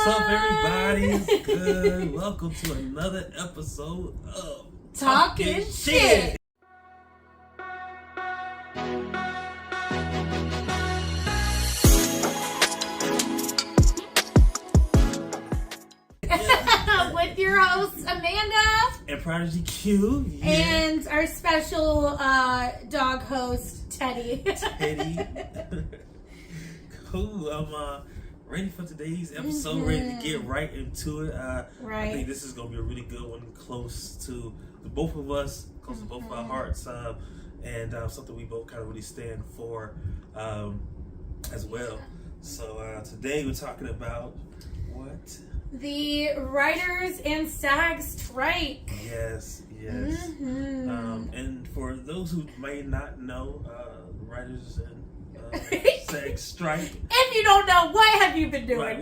up, everybody? It's good. Welcome to another episode of Talkin' Shit. With your hosts, Amanda and Prodigy Que, and our special dog host, Teddy. Cool. I'm ready for today's episode. Ready to get right into it. Right. I think this is gonna be a really good one, close to the both of us, close to both of our hearts, and something we both kind of really stand for as well. So today we're talking about what? The writers and SAG Strike. Yes. And for those who may not know, writers and SAG Strike. If you don't know, what have you been doing? Right,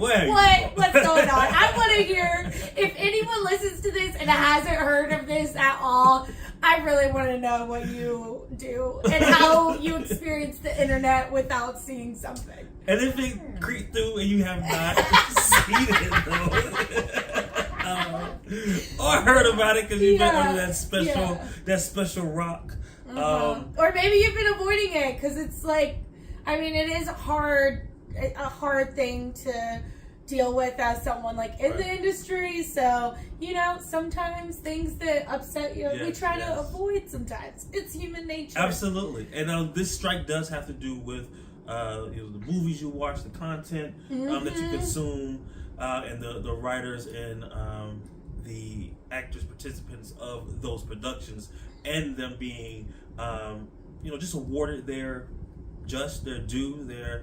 what's going on? I want to hear, if anyone listens to this and hasn't heard of this at all, I really want to know what you do and how you experience the internet without seeing something. And if it creeped through and you have not seen it though, or heard about it because you've been under that special rock, or maybe you've been avoiding it because it's like, I mean, it is a hard thing to deal with as someone like in the industry. So, sometimes things that upset you, we try to avoid sometimes. It's human nature. Absolutely. And this strike does have to do with the movies you watch, the content that you consume, and the writers and the actors, participants of those productions, and them being, just awarded their due, their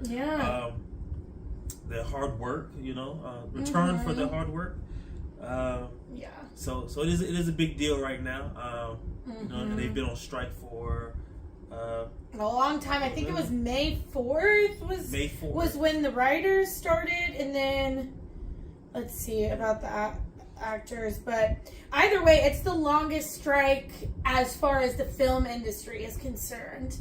hard work, return for their hard work. So it is a big deal right now. And they've been on strike for a long time. I think it was May 4th was when the writers started, and then let's see about the actors, but either way, it's the longest strike as far as the film industry is concerned.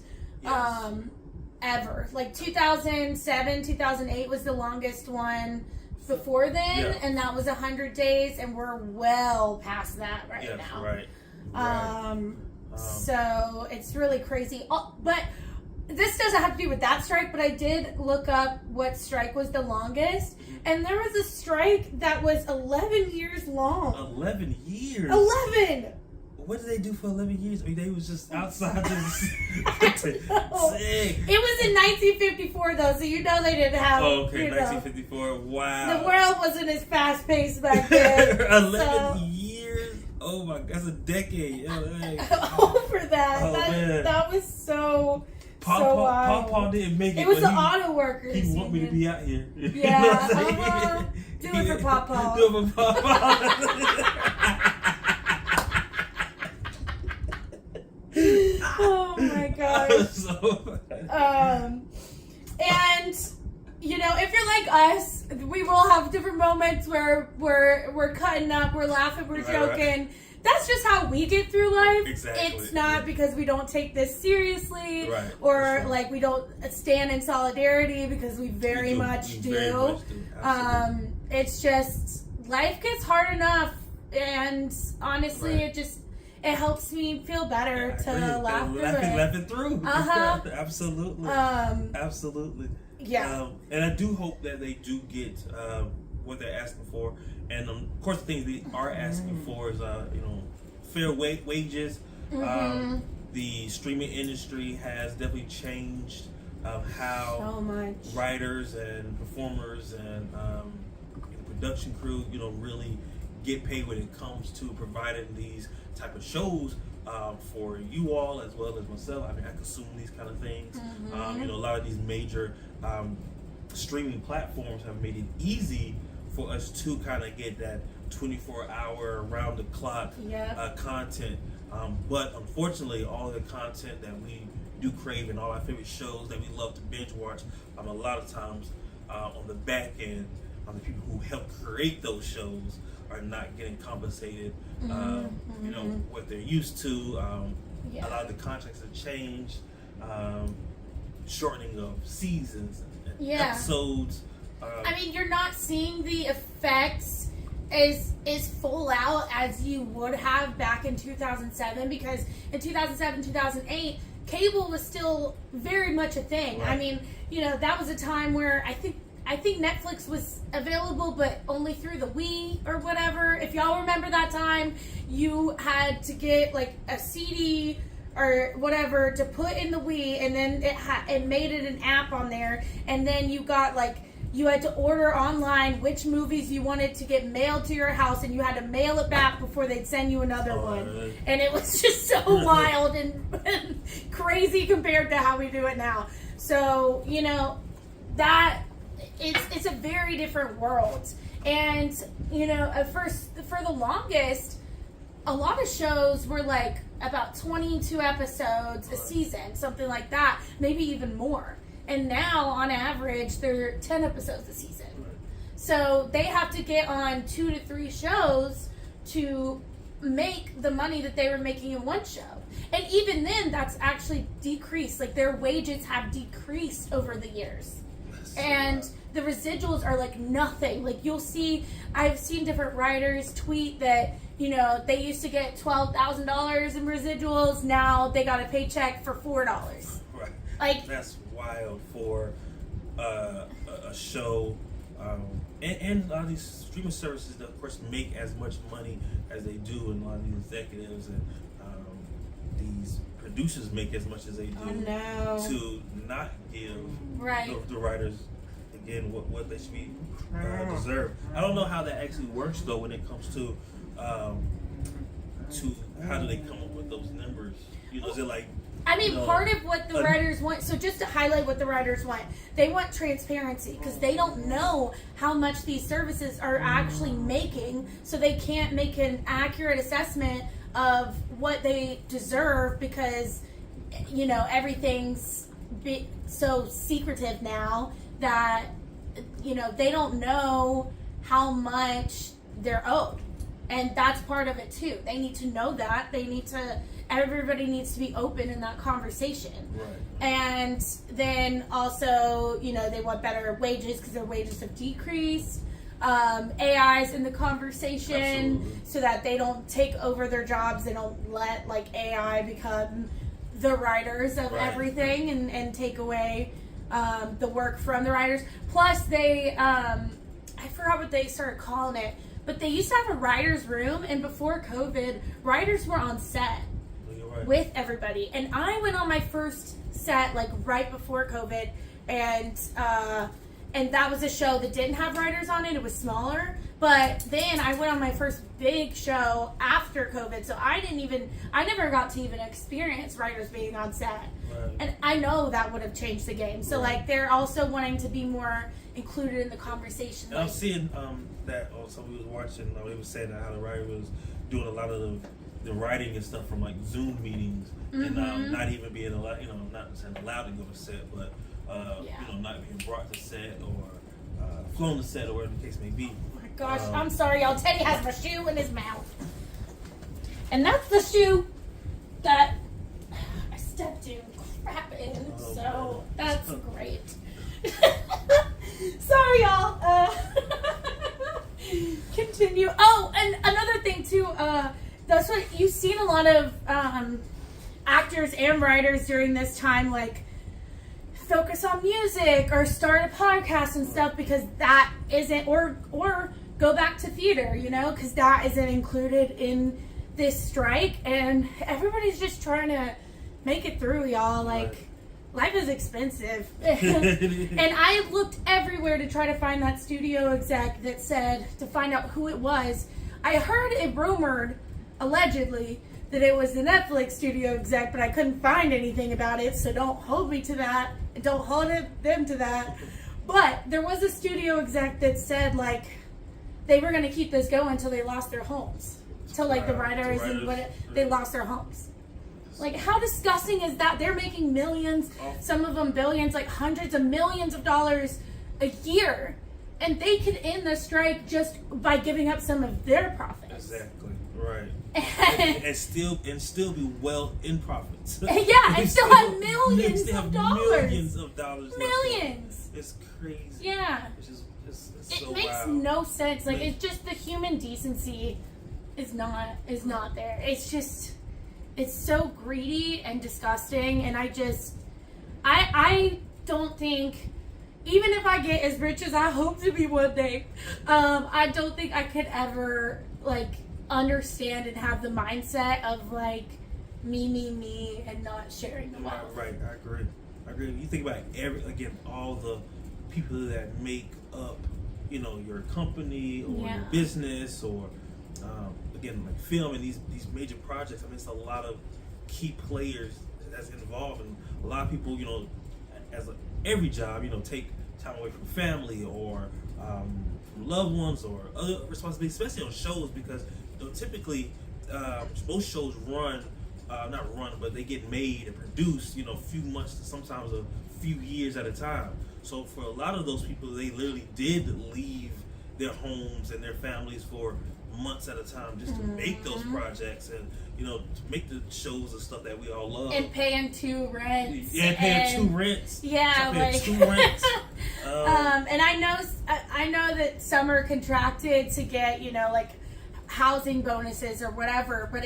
Ever. Like 2007, 2008 was the longest one before then, and that was 100 days, and we're well past that now. Right. So it's really crazy. But this doesn't have to do with that strike, but I did look up what strike was the longest, and there was a strike that was 11 years long. 11 years? 11! What did they do for 11 years? I mean, they was just outside just sick. It was in 1954, though, so they didn't have... Oh, okay, 1954. Wow. The world wasn't as fast-paced back then. 11 years? Oh, my God. That's a decade. Over that. Man. That was so wild. Paul didn't make it. It was the auto workers. He want me to be out here. Yeah. Do it for Papa. Do it for Papa. Oh my gosh. So and if you're like us, we will have different moments where we're cutting up, we're laughing, we're joking. Right. That's just how we get through life. Exactly. It's not because we don't take this seriously, or like we don't stand in solidarity, because we very much do. It's just life gets hard enough, and honestly, it helps me feel better to laugh through it. Absolutely. Absolutely. Yeah. And I do hope that they do get what they're asking for. And of course, the things they are asking for is, fair wages. The streaming industry has definitely changed how so much writers and performers and production crew, really get paid when it comes to providing these type of shows for you all as well as myself. I mean, I consume these kind of things. A lot of these major streaming platforms have made it easy for us to kind of get that 24-hour around the clock content. But unfortunately, all the content that we do crave and all our favorite shows that we love to binge watch, a lot of times on the back end, the people who help create those shows are not getting compensated, what they're used to. A lot of the contracts have changed, shortening of seasons and episodes. I mean, you're not seeing the effects is full out as you would have back in 2007, because in 2007, 2008, cable was still very much a thing. Right. I mean, you know, that was a time where I think Netflix was available, but only through the Wii or whatever. If y'all remember that time, you had to get like a CD or whatever to put in the Wii, and then it made it an app on there, and then you got like, you had to order online which movies you wanted to get mailed to your house, and you had to mail it back before they'd send you another one. Right. And it was just so wild and crazy compared to how we do it now. So, you know, that it's a very different world. And, you know, for the longest, a lot of shows were like about 22 episodes a season, something like that, maybe even more. And now, on average, they're 10 episodes a season. So they have to get on 2 to 3 shows to make the money that they were making in one show. And even then, that's actually decreased. Like, their wages have decreased over the years. And the residuals are like nothing. Like, I've seen different writers tweet that, you know, they used to get $12,000 in residuals. Now they got a paycheck for $4. Right. Like, that's wild for a show, and a lot of these streaming services that, of course, make as much money as they do, and a lot of these executives and these producers make as much as they do, to not give the writers, again, what they should be deserve. I don't know how that actually works, though, when it comes to how do they come up with those numbers? You know, is it like, I mean, part of what the writers want, so just to highlight what the writers want, they want transparency, because they don't know how much these services are actually making, so they can't make an accurate assessment of what they deserve, because, you know, everything's so secretive now that, you know, they don't know how much they're owed. And that's part of it too. They need to know that. Everybody needs to be open in that conversation. Right. And then also, you know, they want better wages because their wages have decreased. AI's in the conversation. Absolutely. So that they don't take over their jobs. They don't let like AI become the writers of everything and take away the work from the writers. Plus they, I forgot what they started calling it, but they used to have a writer's room, and before COVID, writers were on set with everybody. And I went on my first set like right before COVID, and that was a show that didn't have writers on it. It was smaller. But then I went on my first big show after COVID, so I never got to even experience writers being on set. Right. And I know that would have changed the game. So like, they're also wanting to be more included in the conversation. And I was seeing that somebody was watching, they was saying that how the writer was doing a lot of the writing and stuff from like Zoom meetings, and not even being allowed, you know, not saying allowed to go to set, but you know, not being brought to set or flown to set or whatever the case may be. Oh my gosh, I'm sorry, y'all. Teddy has a shoe in his mouth, and that's the shoe that I stepped in crap in. So that's great. Sorry, y'all. Continue. Oh, and another thing too. That's what you've seen a lot of actors and writers during this time, like focus on music or start a podcast and stuff, because that isn't, or go back to theater, you know, because that isn't included in this strike, and everybody's just trying to make it through, y'all. Like, life is expensive. And I looked everywhere to try to find that studio exec that said, to find out who it was. I heard it rumored, allegedly, that it was the Netflix studio exec, but I couldn't find anything about it, so don't hold me to that, and don't hold them to that. But there was a studio exec that said, like, they were going to keep this going until they lost their homes. Till, like, the writers and they lost their homes. Like, how disgusting is that? They're making millions, some of them billions, like hundreds of millions of dollars a year. And they could end the strike just by giving up some of their profits. Exactly, right. and still be well in profits. Yeah, and still have millions of dollars. Millions of dollars. Millions. It's crazy. Yeah. It's just makes no sense. Like, it's just the human decency is not there. It's just, it's so greedy and disgusting, and I don't think, even if I get as rich as I hope to be one day, I don't think I could ever, like, understand and have the mindset of, like, me, and not sharing the wealth. Right, I agree. You think about all the people that make up, your company or your business, or like film and these major projects. I mean, it's a lot of key players that's involved, and a lot of people, as every job, take time away from family or from loved ones or other responsibilities, especially on shows, because typically most shows but they get made and produced, a few months to sometimes a few years at a time. So for a lot of those people, they literally did leave their homes and their families for months at a time just to make those projects and to make the shows and stuff that we all love. And paying 2 rents. Yeah, paying 2 rents. Yeah, like 2 rents. And I know that some are contracted to get like housing bonuses or whatever, but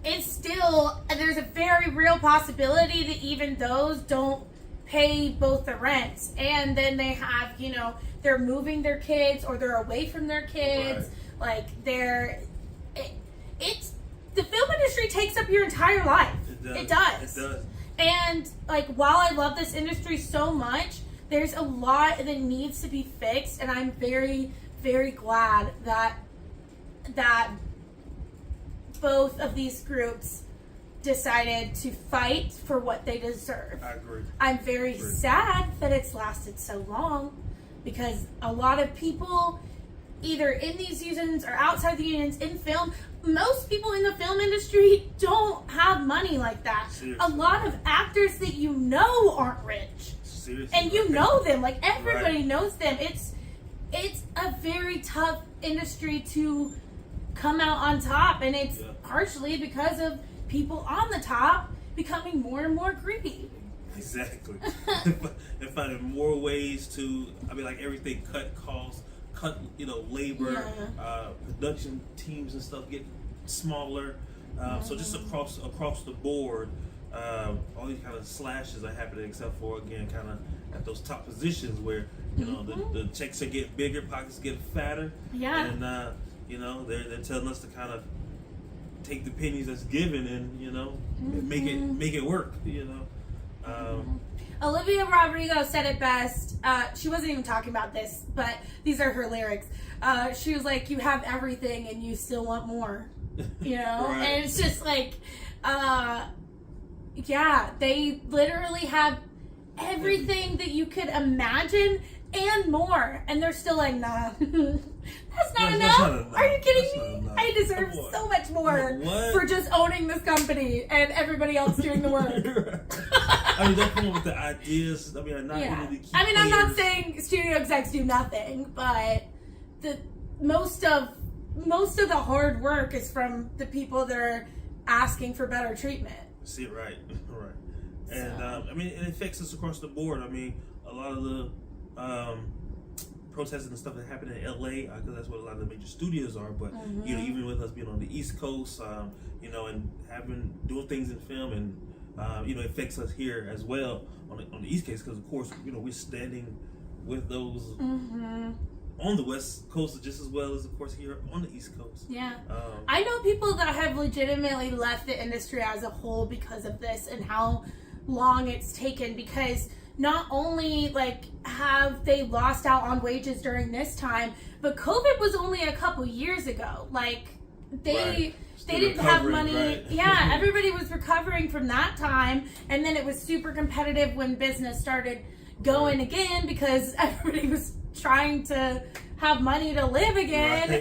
it's still, there's a very real possibility that even those don't pay both the rents, and then they have they're moving their kids or they're away from their kids. Right. Like it's the film industry takes up your entire life. It does. And like, while I love this industry so much, there's a lot that needs to be fixed, and I'm very, very glad that both of these groups decided to fight for what they deserve. I agree. I'm very sad that it's lasted so long, because a lot of people, either in these unions or outside the unions in film, most people in the film industry don't have money like that. Seriously. A lot of actors that aren't rich. Seriously. And know them. Like, everybody knows them. It's a very tough industry to come out on top, and it's partially because of people on the top becoming more and more greedy. Exactly. And finding more ways to, everything, cut costs, cut, labor, production teams and stuff get smaller. So just across the board, all these kind of slashes are happening, except for, again, kind of at those top positions where, the checks are getting bigger, pockets get fatter. Yeah. And, they're telling us to kind of take the pennies that's given and, make it work, Olivia Rodrigo said it best. She wasn't even talking about this, but these are her lyrics. She was like, "You have everything and you still want more," Right. And it's just like, they literally have everything that you could imagine and more, and they're still like, nah. That's not enough. Are you kidding me? I deserve so much more for just owning this company and everybody else doing the work. They'll come up with the ideas. I'm not saying studio execs do nothing, but most of the hard work is from the people that are asking for better treatment. See, right. And it affects us across the board. A lot of the protests and stuff that happened in LA, because that's what a lot of the major studios are. But even with us being on the East Coast, and doing things in film, and it affects us here as well on the East Coast, because of course we're standing with those on the West Coast just as well as, of course, here on the East Coast. Yeah. I know people that have legitimately left the industry as a whole because of this and how long it's taken, because not only have they lost out on wages during this time, but COVID was only a couple years ago. They didn't have money. Right. Yeah, everybody was recovering from that time, and then it was super competitive when business started going again, because everybody was trying to have money to live again,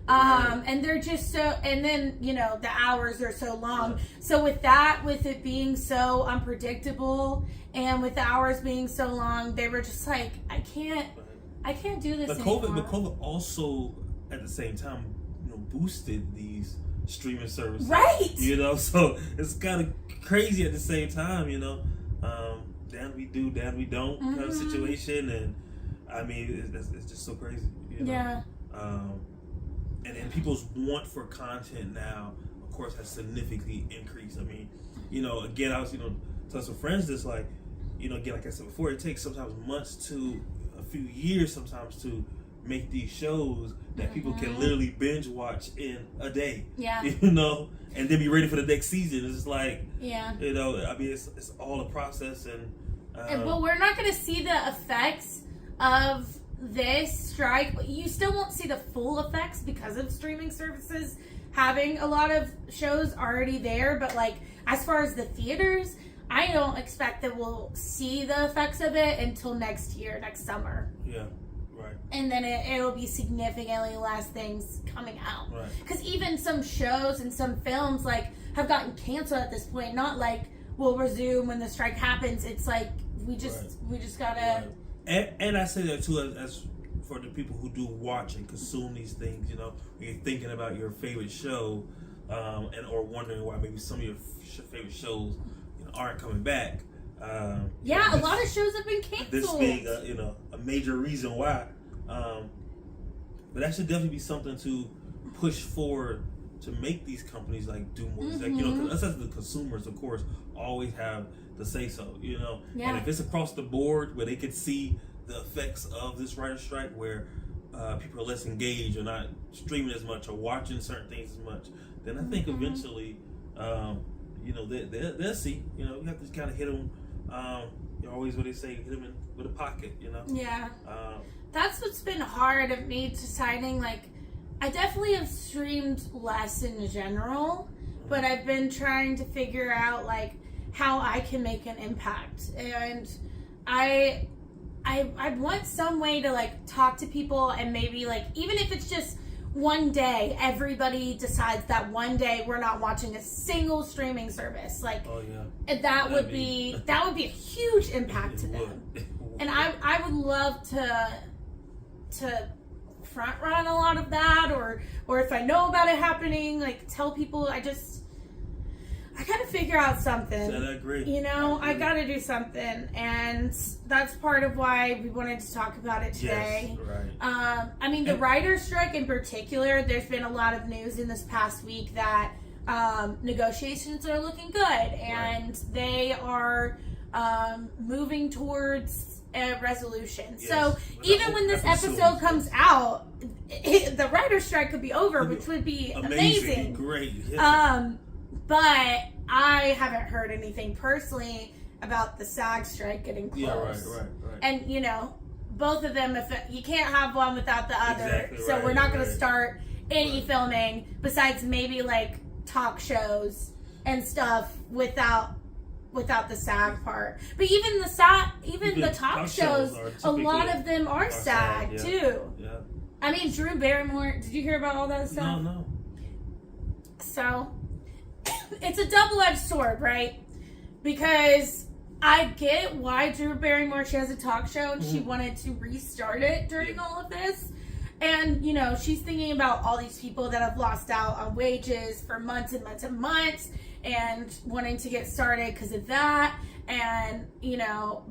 and they're just so, and then the hours are so long. So with it being so unpredictable, and with the hours being so long, they were just like, I can't do this anymore. But COVID also, at the same time, boosted these streaming services. Right. So it's kind of crazy at the same time, damn we do, damn we don't kind of situation. And I mean, it's just so crazy. You know? Yeah. And people's want for content now, of course, has significantly increased. I mean, again, I was, telling some friends this, like, again, like I said before, it takes sometimes months to a few years sometimes to make these shows that people can literally binge watch in a day. Yeah. And then be ready for the next season. It's just like, yeah. I mean, it's all a process. And well, we're not going to see the effects of this strike. You still won't see the full effects because of streaming services having a lot of shows already there. But, like, as far as the theaters, I don't expect that we'll see the effects of it until next year, next summer. Yeah, right. And then it'll be significantly less things coming out. Right. Because even some shows and some films, like, have gotten canceled at this point. Not like we'll resume when the strike happens. It's like we just gotta. Right. And I say that too as for the people who do watch and consume these things. When you're thinking about your favorite show, or wondering why maybe some of your favorite shows aren't coming back. A lot of shows have been canceled. This being a major reason why. But that should definitely be something to push forward to make these companies do more. Because us as the consumers, of course, always have the say so. Yeah. And if it's across the board where they could see the effects of this writer's strike, where people are less engaged or not streaming as much or watching certain things as much, then I think eventually. They'll see. We have to kind of hit them. Always what they say, hit them with a pocket. Yeah. That's what's been hard of me deciding. Like, I definitely have streamed less in general, but I've been trying to figure out how I can make an impact, and I want some way to talk to people, and maybe even if it's just one day, everybody decides that one day we're not watching a single streaming service. That would be a huge impact to them. And I would love to front run a lot of that, or if I know about it happening, tell people. I gotta figure out something. I agree. I gotta do something, and that's part of why we wanted to talk about it today. Yes, right. I mean, the writer's strike in particular, there's been a lot of news in this past week that negotiations are looking good, and they are moving towards a resolution. Yes. So even when this episode comes out, the writer's strike could be over, which would be amazing. Great. Yeah. But I haven't heard anything personally about the SAG strike getting close. Yeah, right. And, both of them, you can't have one without the other. Exactly, so we're not going to start any filming besides maybe talk shows and stuff without the SAG part. But even the talk shows, a lot of them are SAG too. Yeah. I mean, Drew Barrymore, did you hear about all that stuff? No. So it's a double-edged sword, right? Because I get why Drew Barrymore, she has a talk show and she wanted to restart it during all of this. And, she's thinking about all these people that have lost out on wages for months and months and months and wanting to get started because of that. And,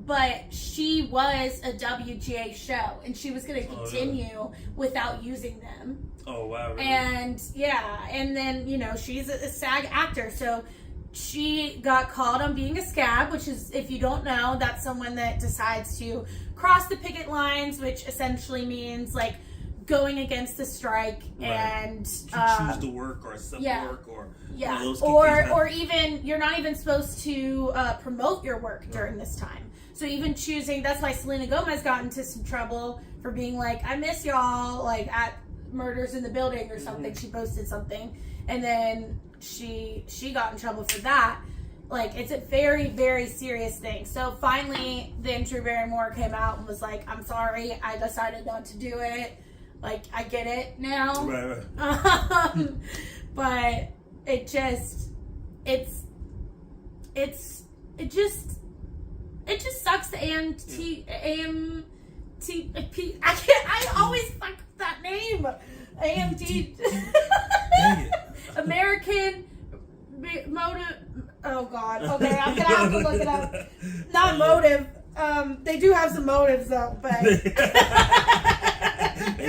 but she was a WGA show and she was going to continue without using them. Oh, wow. Really? And and then, she's a SAG actor, so she got called on being a scab, which is, if you don't know, that's someone that decides to cross the picket lines, which essentially means going against the strike and choose to work or accept work or even you're not even supposed to promote your work during this time. So even choosing, that's why Selena Gomez got into some trouble for being I miss y'all, at Murders in the Building or something. She posted something and then she got in trouble for that. It's a very, very serious thing. So finally then Drew Barrymore came out and was I'm sorry, I decided not to do it. I get it now. Right. But it just sucks. I always fuck that name. AMD. American Motive. Oh God. Okay, I'm gonna have to look it up. Not Motive. They do have some motives though, but they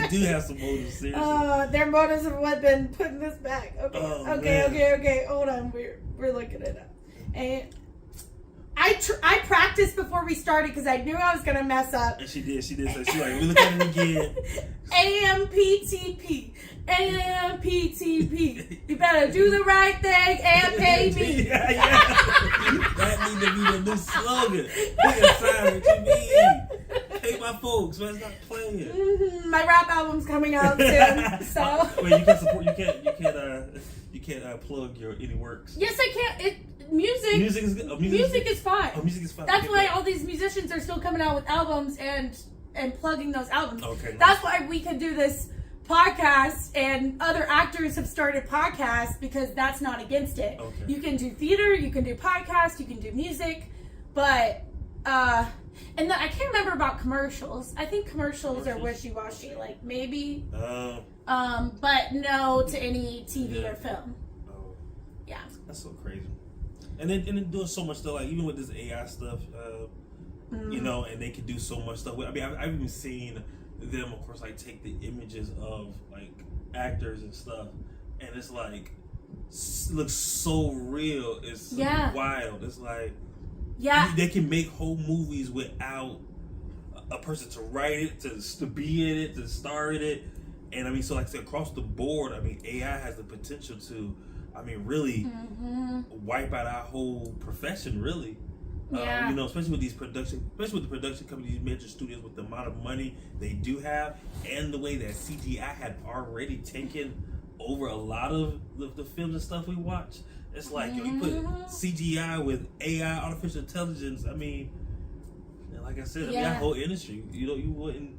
do have some motives. Seriously, their motives have what been putting this back. Okay. Hold on, we're looking it up. And I practiced before we started because I knew I was gonna mess up. And she did. So she like, we look at it again. AMPTP. AMPTP. You better do the right thing and pay me. Yeah. That needs to be the new slogan. Pay assignment to me. Pay my folks. Man, stop playing. Mm-hmm. My rap album's coming out soon. So wait, you can't support. You can't plug your any works. Yes, I can. Music is good. Music is fine. Oh, music is fine. That's why all these musicians are still coming out with albums and plugging those albums. Okay. That's why we can do this podcast, and other actors have started podcasts because that's not against it. Okay. You can do theater, you can do podcasts, you can do music, but and then I can't remember about commercials. I think commercials are wishy-washy, like maybe. But no to any TV or film. Oh. Yeah. That's so crazy. And then doing so much stuff, like even with this AI stuff, you know, and they can do so much stuff. I mean, I've even seen them, of course, like take the images of like actors and stuff, and it's like looks so real. It's wild. It's like they can make whole movies without a person to write it, to be in it, to star in it, and I mean, so like across the board, I mean, AI has the potential to, I mean, really wipe out our whole profession, really. You know, especially with the production companies, these major studios, with the amount of money they do have, and the way that CGI had already taken over a lot of the films and stuff we watch. It's like, you put CGI with AI, artificial intelligence. I mean, like I said, I mean, that whole industry, you wouldn't,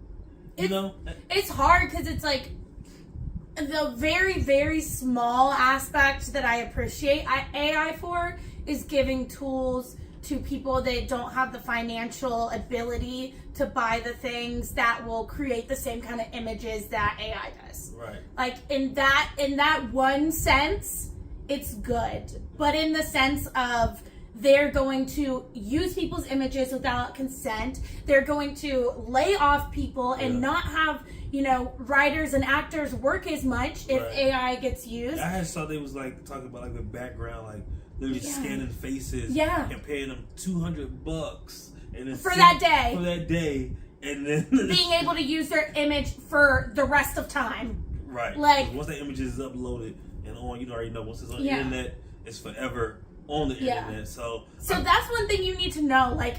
It's hard because it's like, the very, very small aspect that I appreciate AI for is giving tools to people that don't have the financial ability to buy the things that will create the same kind of images that AI does. Right. Like in that one sense, it's good. But in the sense of they're going to use people's images without consent, they're going to lay off people and not have, writers and actors work as much if AI gets used. I saw they was like talking about like the background, like literally scanning faces and paying them $200 and then for that day, and then being able to use their image for the rest of time. Right. Like once that image is uploaded and on, you already know once it's on the internet, it's forever on the internet. So that's one thing you need to know. Like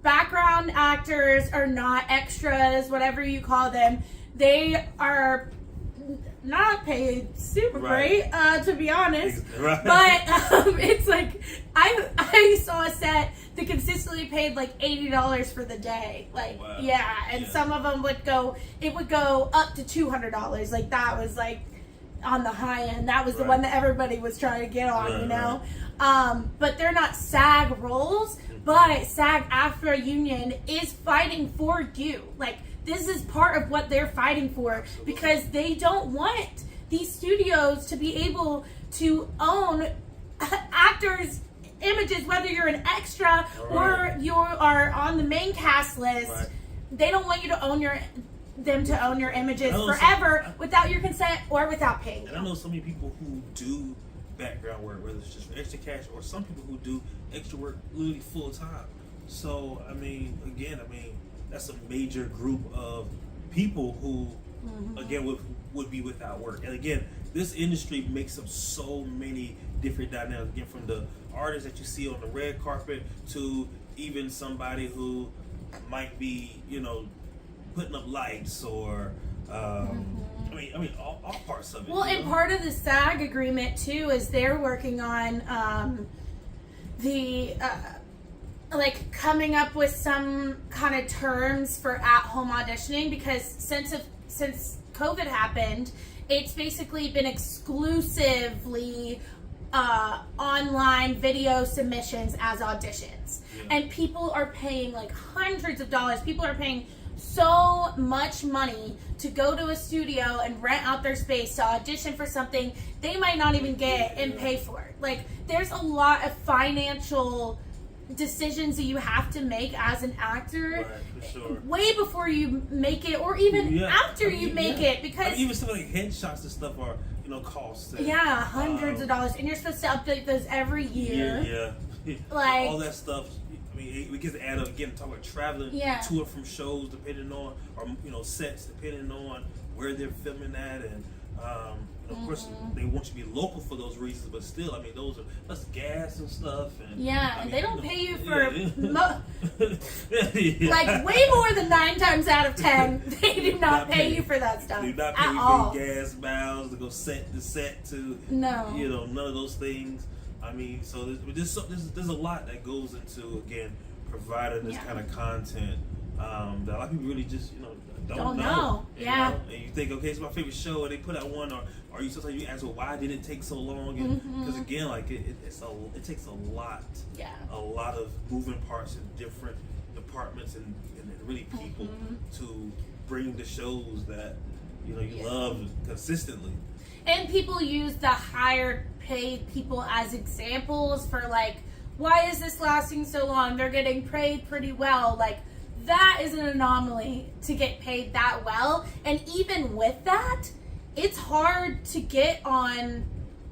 background actors are not extras, whatever you call them. They are not paid super great, to be honest. Right. But it's like I saw a set that consistently paid like $80 for the day. Like some of them would go up to $200. Like that was like on the high end. That was the one that everybody was trying to get on, but they're not SAG roles, but SAG-AFTRA union is fighting for you. Like this is part of what they're fighting for, because they don't want these studios to be able to own actors' images, whether you're an extra or you are on the main cast list. Right. They don't want you to own them to own your images forever without your consent or without paying. And I know so many people who do background work, whether it's just for extra cash, or some people who do extra work literally full time. So I mean, that's a major group of people who, again, would be without work. And again, this industry makes up so many different dynamics. Again, from the artists that you see on the red carpet to even somebody who might be, putting up lights or, all parts of it. Well, and part of the SAG agreement too is they're working on coming up with some kind of terms for at-home auditioning, because since COVID happened, it's basically been exclusively online video submissions as auditions. And people are paying like hundreds of dollars. People are paying so much money to go to a studio and rent out their space to audition for something they might not even get and pay for it. Like, there's a lot of financial decisions that you have to make as an actor, right, for sure. way before you make it, or even after you make it, because even stuff like headshots and stuff are, you know, costs. And, hundreds of dollars, and you're supposed to update those every year. Yeah. Like all that stuff. I mean, we get to add up again, talk about traveling to and from shows, depending on, or you know, sets, depending on where they're filming at, and of course they want you to be local for those reasons, but still, I mean, that's gas and stuff, and and they don't pay you for like way more than 9 times out of 10. They do not pay you for that stuff. They do not pay you for gas miles to go set to set to. No, you know, none of those things. I mean, so there's a lot that goes into, again, providing this kind of content that a lot of people really just, you know, don't know. Yeah. Know? And you think, okay, it's my favorite show, and they put out one, or you sometimes you ask, well, why did it take so long? Because again, like it takes a lot of moving parts in different departments and really people to bring the shows that, you know, you love consistently. And people use the higher paid people as examples for, like, why is this lasting so long? They're getting paid pretty well. Like, that is an anomaly to get paid that well. And even with that, it's hard to get on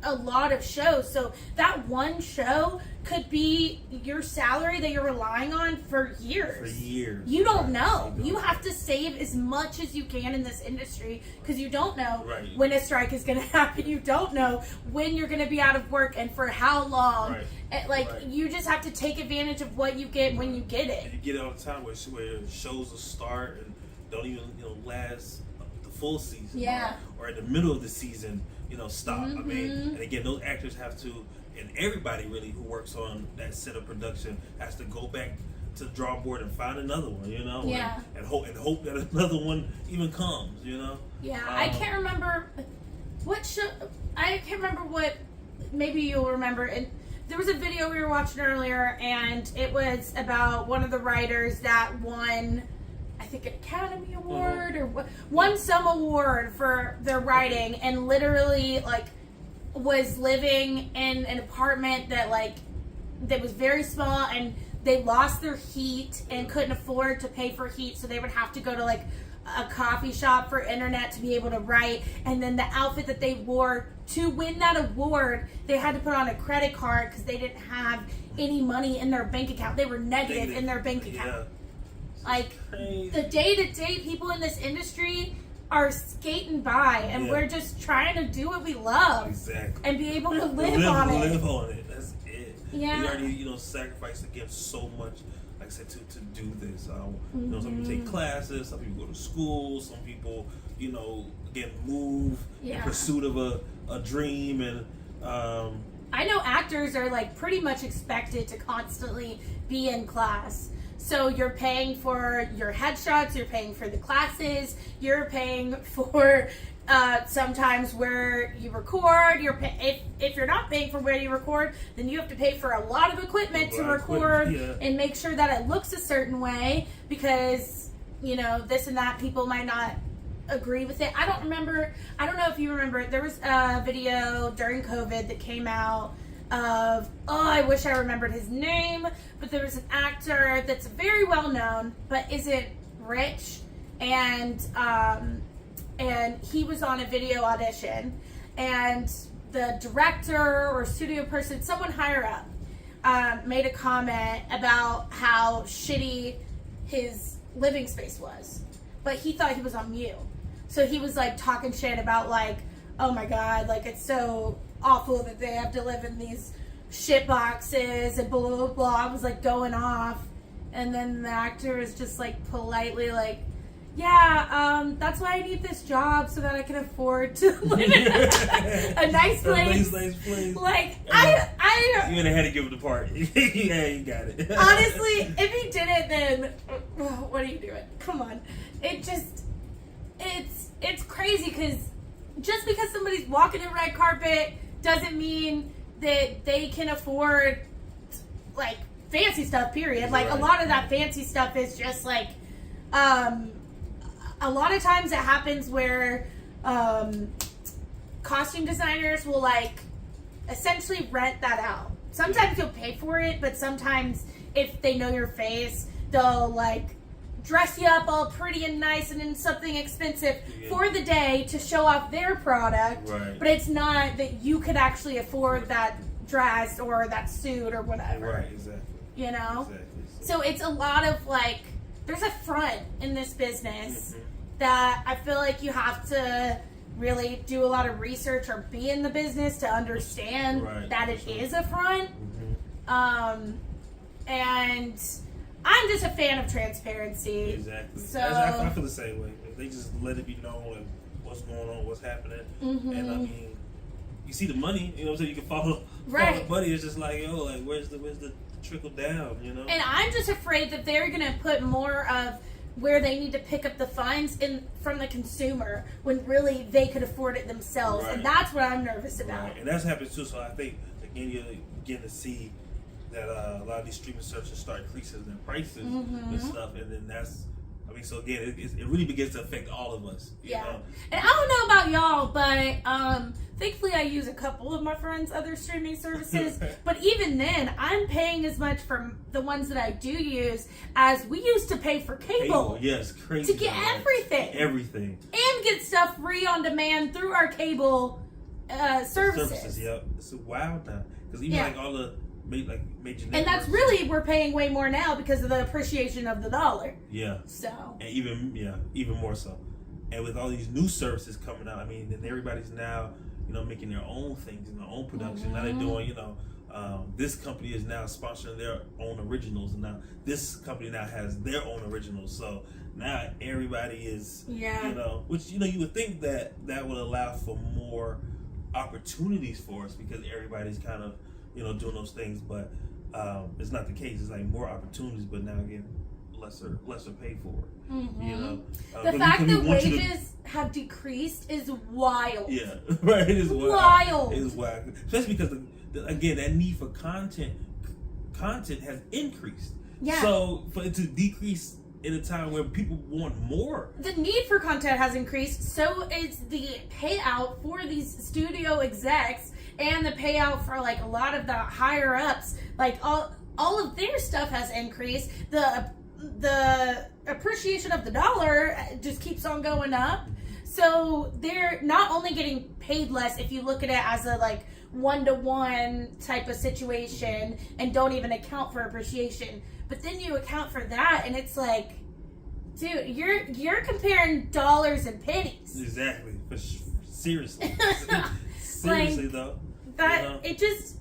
a lot of shows. So that one show could be your salary that you're relying on for years. For years. You don't know. You have to save as much as you can in this industry, because you don't know when a strike is going to happen. You don't know when you're going to be out of work and for how long. You just have to take advantage of what you get when you get it. And you get it all the time where shows will start and don't even, you know, last the full season. Or in the middle of the season, you know, stop. I mean, and again, those actors have to, and everybody really who works on that set of production has to go back to the drawing board and find another one, you know, and hope that another one even comes, you know. I can't remember what show. I can't remember what. Maybe you'll remember. And there was a video we were watching earlier, and it was about one of the writers that won, I think, an Academy Award or won some award for their writing, and literally like was living in an apartment that was very small, and they lost their heat and couldn't afford to pay for heat, so they would have to go to like a coffee shop for internet to be able to write. And then the outfit that they wore to win that award, they had to put on a credit card because they didn't have any money in their bank account. They were negative in their bank account. Like, the day-to-day people in this industry are skating by, and we're just trying to do what we love and be able to live on it. Live on it. That's it. You already, you know, sacrificed again so much, like I said, to do this. You know, some people take classes, some people go to school, some people, you know, again, move in pursuit of a dream, and I know actors are like pretty much expected to constantly be in class. So you're paying for your headshots, you're paying for the classes, you're paying for sometimes where you record. If you're not paying for where you record, then you have to pay for a lot of equipment to record and make sure that it looks a certain way, because, you know, this and that, people might not agree with it. I don't know if you remember, there was a video during COVID that came out of, I wish I remembered his name, but there was an actor that's very well known but isn't rich, and he was on a video audition, and the director or studio person, someone higher up, made a comment about how shitty his living space was, but he thought he was on mute, so he was like talking shit about like, oh my god, like it's so awful that they have to live in these shit boxes and blah blah blah. I was like going off, and then the actor is just like politely like, that's why I need this job, so that I can afford to live in a nice place. Like, I you had to give it the party. Yeah, you got it. Honestly, if he did it, then what are you doing? Come on. It's crazy, because just because somebody's walking a red carpet doesn't mean that they can afford like fancy stuff, period. Like, a lot of that fancy stuff is just like, a lot of times it happens where costume designers will like essentially rent that out. Sometimes you'll pay for it, but sometimes if they know your face, they'll like dress you up all pretty and nice and in something expensive for the day to show off their product. Right. But it's not that you could actually afford that dress or that suit or whatever. Right, exactly. You know? Exactly. So it's a lot of like, there's a front in this business that I feel like you have to really do a lot of research or be in the business to understand that it is a front. And I'm just a fan of transparency. Exactly. So I feel the same way. If they just let it be known like what's going on, what's happening, and I mean, you see the money. You know what I'm saying? You can follow the money. It's just like, yo, like where's the trickle down? You know. And I'm just afraid that they're gonna put more of where they need to pick up the funds from the consumer when really they could afford it themselves, and that's what I'm nervous about. Right. And that's happened too. So I think again you're getting to see that a lot of these streaming services start increasing their prices and stuff, and then that's, I mean, so again, it really begins to affect all of us. You know? And I don't know about y'all, but thankfully I use a couple of my friends' other streaming services, but even then, I'm paying as much for the ones that I do use as we used to pay for cable. Yes, crazy. To get everything. Everything. And get stuff free on demand through our cable services. Yep. It's wild now. Because even like all the major networks. And that's really, we're paying way more now because of the appreciation of the dollar. Yeah. So. And even more so. And with all these new services coming out, I mean, and everybody's now, you know, making their own things and their own production. Now they're doing, you know, this company is now sponsoring their own originals, and now this company now has their own originals. So now everybody is, you know, which, you know, you would think that would allow for more opportunities for us because everybody's kind of, you know, doing those things, but it's not the case. It's like more opportunities, but now again, lesser paid for it. You know, the fact that wages have decreased is wild. Yeah, right. It is wild. It is wild, especially because again, that need for content has increased. Yeah. So for it to decrease in a time where people want more, the need for content has increased. So it's the payout for these studio execs and the payout for like a lot of the higher ups. Like all of their stuff has increased. The appreciation of the dollar just keeps on going up. So they're not only getting paid less if you look at it as a like 1-to-1 type of situation and don't even account for appreciation, but then you account for that and it's like, dude, you're comparing dollars and pennies. Exactly. Seriously. Seriously like, though. That, you know? It just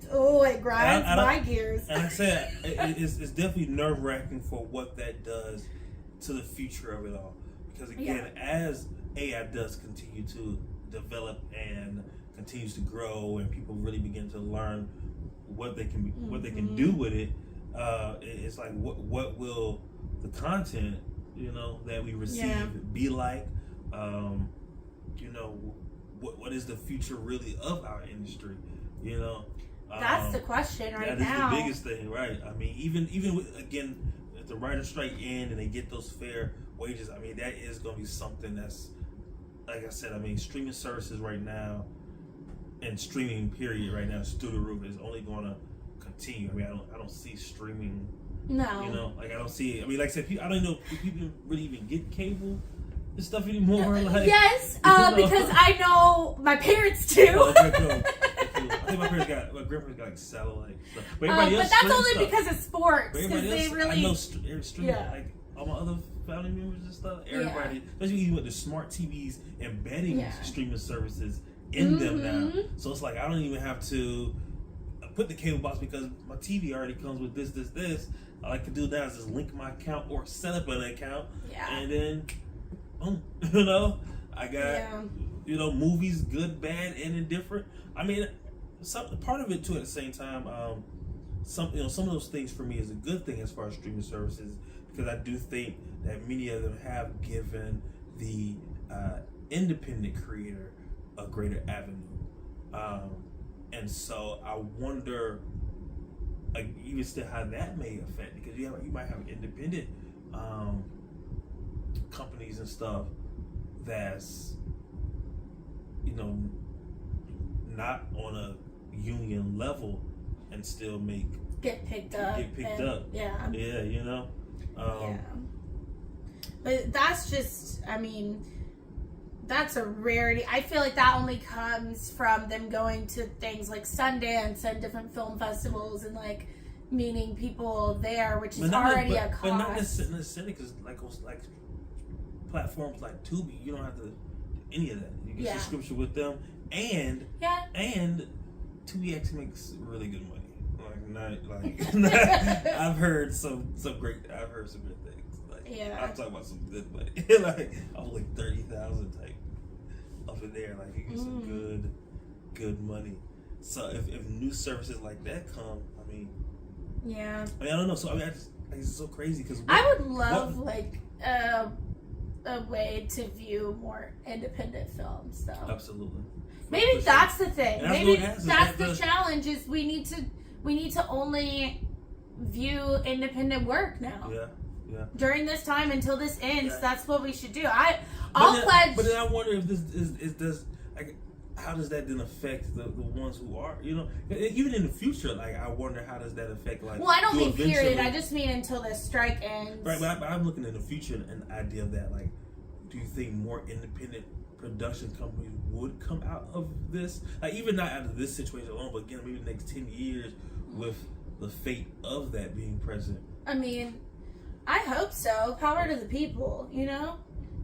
it grinds my gears. And I said it's definitely nerve-wracking for what that does to the future of it all. Because again, as AI does continue to develop and continues to grow, and people really begin to learn what they can do with it, it's like what will the content, you know, that we receive be like? You know, what is the future really of our industry? You know. That's the question right now. That is the biggest thing, right? I mean, even with, again, if the writer's strike end and they get those fair wages, I mean, that is going to be something that's, like I said, I mean, streaming services right now and streaming period right now, through the roof, is only going to continue. I mean, I don't see streaming. No. You know, like I don't see it. I mean, like I said, I don't know if people really even get cable and stuff anymore. Like, yes, because I know my parents do. I think my grandparents got like satellite stuff. But that's only because of sports. Because they really. I know streaming, like all my other family members and stuff. Everybody, especially even with the smart TVs embedding streaming services in them now. So it's like I don't even have to put the cable box because my TV already comes with this. All I can do now is just link my account or set up an account, and then, you know, I got you know, movies, good, bad, and indifferent. I mean, part of it too. At the same time, some of those things for me is a good thing as far as streaming services, because I do think that many of them have given the independent creator a greater avenue, and so I wonder, like, even still how that may affect, because you might have independent companies and stuff that's, you know, not on a union level and still make get picked up. Yeah. Yeah, you know. Yeah. But that's just, I mean, that's a rarity. I feel like that only comes from them going to things like Sundance and different film festivals and like meeting people there, which is already a cost. But not necessarily because like platforms like Tubi, you don't have to do any of that. You get subscription with them, and Tubi actually makes really good money. I've heard some good things. I'm talking about some good money. Like I was like 30,000 type up in there. Like you get some good money. So if new services like that come, I mean, I don't know. So I mean, it's so crazy because I would love like a way to view more independent films, though. Absolutely. Maybe that's the thing. Maybe that's the challenge. Is we need to only view independent work now. Yeah. During this time until this ends, that's what we should do. I'll pledge. But then I wonder if this is like, how does that then affect the ones who are, you know, even in the future? Like, I wonder how does that affect, like. Well, I don't mean period. I just mean until the strike ends. Right, but I'm looking in the future and the idea of that. Like, do you think more independent production companies would come out of this? Like, even not out of this situation alone, but again, maybe the next 10 years with the fate of that being present. I mean, I hope so. Power to the people, you know?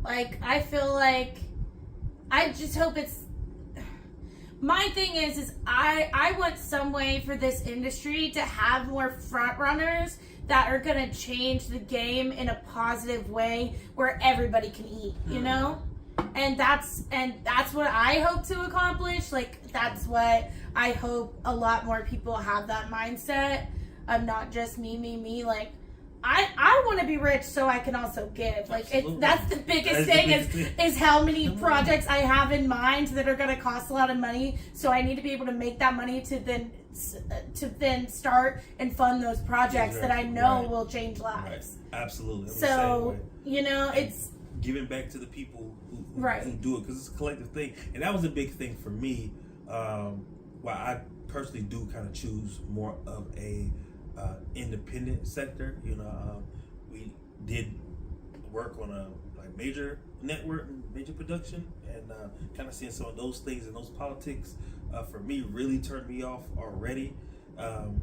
Like, I feel like, I just hope it's, my thing is I want some way for this industry to have more front runners that are going to change the game in a positive way where everybody can eat, you know? And that's what I hope to accomplish. Like, that's what I hope a lot more people have that mindset of not just me. Like, I want to be rich so I can also give. Like, that's the biggest thing is how many projects I have in mind that are going to cost a lot of money. So I need to be able to make that money to then start and fund those projects that I know will change lives. Right. Absolutely. So, you know, it's giving back to the people who do it, because it's a collective thing. And that was a big thing for me. Why I personally do kind of choose more of a independent sector. You know, we did work on a major network, major production, and kind of seeing some of those things and those politics for me really turned me off already.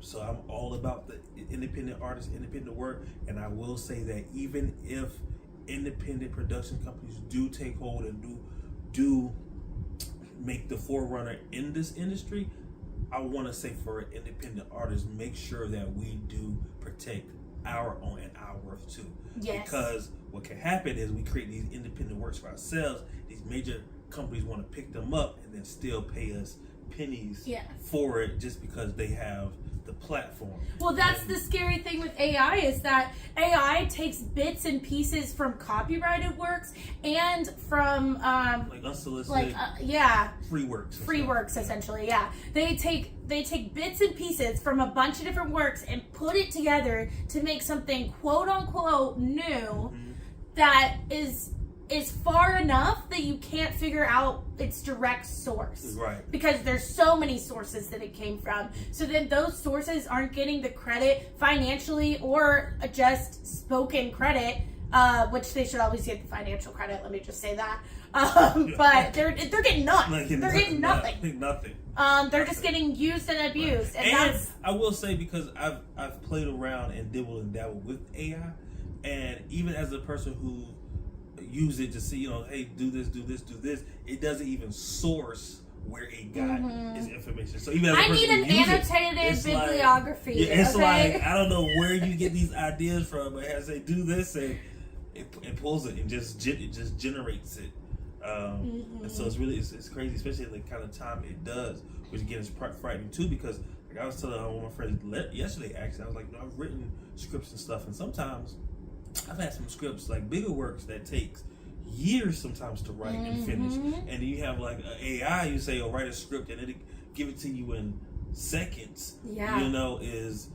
So I'm all about the independent artists, independent work, and I will say that even if independent production companies do take hold and do make the forerunner in this industry, I want to say for independent artists, make sure that we do protect our own and our worth too. Yes. Because what can happen is we create these independent works for ourselves. These major companies want to pick them up and then still pay us pennies for it just because they have the platform. Well, that's the scary thing with AI is that AI takes bits and pieces from copyrighted works and from like unsolicited, free works essentially. Yeah, they take bits and pieces from a bunch of different works and put it together to make something quote unquote new that is far enough that you can't figure out its direct source. Right. Because there's so many sources that it came from. So then those sources aren't getting the credit financially or just spoken credit, which they should always get the financial credit, let me just say that. But they're getting none. They're getting nothing. Nothing. They're just getting used and abused. Right. And that's, I will say, because I've played around and dibbled and dabbled with AI, and even as a person who use it to see, you know, hey, do this, it doesn't even source where it got its information. So even as I need an annotated bibliography. It's like, I don't know where you get these ideas from, but it has to say do this, and it pulls it and just generates it. And so it's really it's crazy, especially in the kind of time it does, which again is frightening too, because like I was telling one of my friends yesterday, actually, I was like, you know, I've written scripts and stuff, and sometimes I've had some scripts, like bigger works, that takes years sometimes to write and finish. And you have like an AI, you say, oh, write a script, and it'll give it to you in seconds. Yeah. You know, is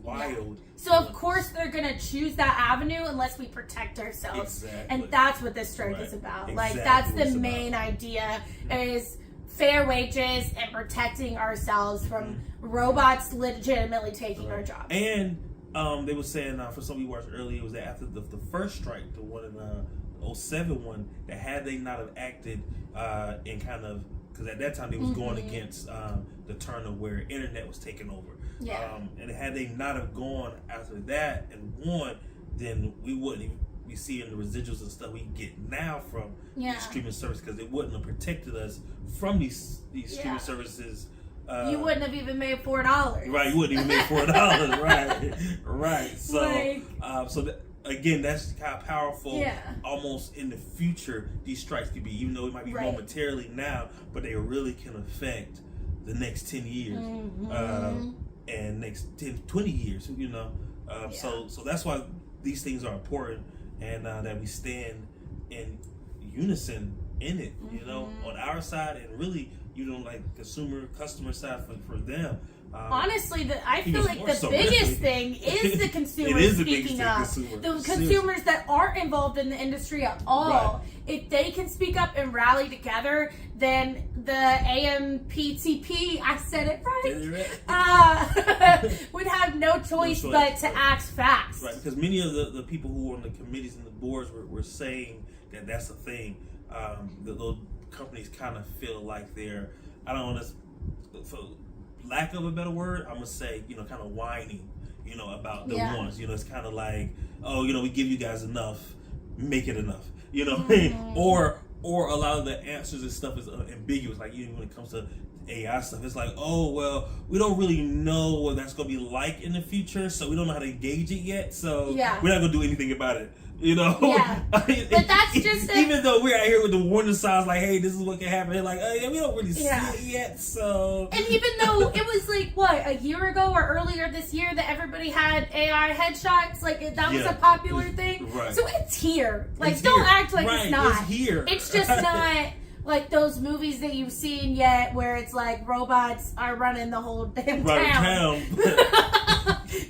wild. Yeah. So of course they're gonna choose that avenue unless we protect ourselves. Exactly. And that's what this strike is about. Exactly. Like, that's the main idea, is fair wages and protecting ourselves from robots legitimately taking our jobs. And they were saying, for some we watched earlier, it was that after the first strike, the one in the 07 one, that had they not have acted in kind of, because at that time they was going against the turn of where internet was taking over. Yeah. And had they not have gone after that and won, then we wouldn't even be seeing the residuals and stuff we get now from these streaming services, because it wouldn't have protected us from these streaming services. You wouldn't have even made $4. Right, you wouldn't even make $4. Right. So, again, that's how powerful, almost in the future, these strikes could be. Even though it might be momentarily now, but they really can affect the next 10 years and next 10, 20 years. You know, so that's why these things are important, and that we stand in unison in it. You know, on our side, and really, you know, like customer side for them. Honestly, I feel like the biggest thing is the consumers speaking up. The consumers that aren't involved in the industry at all. Right. If they can speak up and rally together, then the AMPTP, I said it right, would have no choice but to act fast. Right, because many of the people who were on the committees and the boards were saying that that's the thing. Those companies kind of feel like they're, I don't want to, for lack of a better word, I'm gonna say, you know, kind of whining, you know, about the ones. You know, it's kind of like, oh, you know, we give you guys enough, make it enough. You know what I mean? Or a lot of the answers and stuff is ambiguous. Like, even when it comes to AI stuff, it's like, oh, well, we don't really know what that's gonna be like in the future, so we don't know how to engage it yet. So we're not gonna do anything about it. You know, but that's just even though we're out here with the warning signs, like, hey, this is what can happen. They're like, oh yeah, we don't really see it yet. So, and even though it was like what, a year ago or earlier this year that everybody had AI headshots, like that was a popular thing. Right. So it's here. Like, don't act like it's not. It's here. It's just not like those movies that you've seen yet, where it's like robots are running the whole damn town.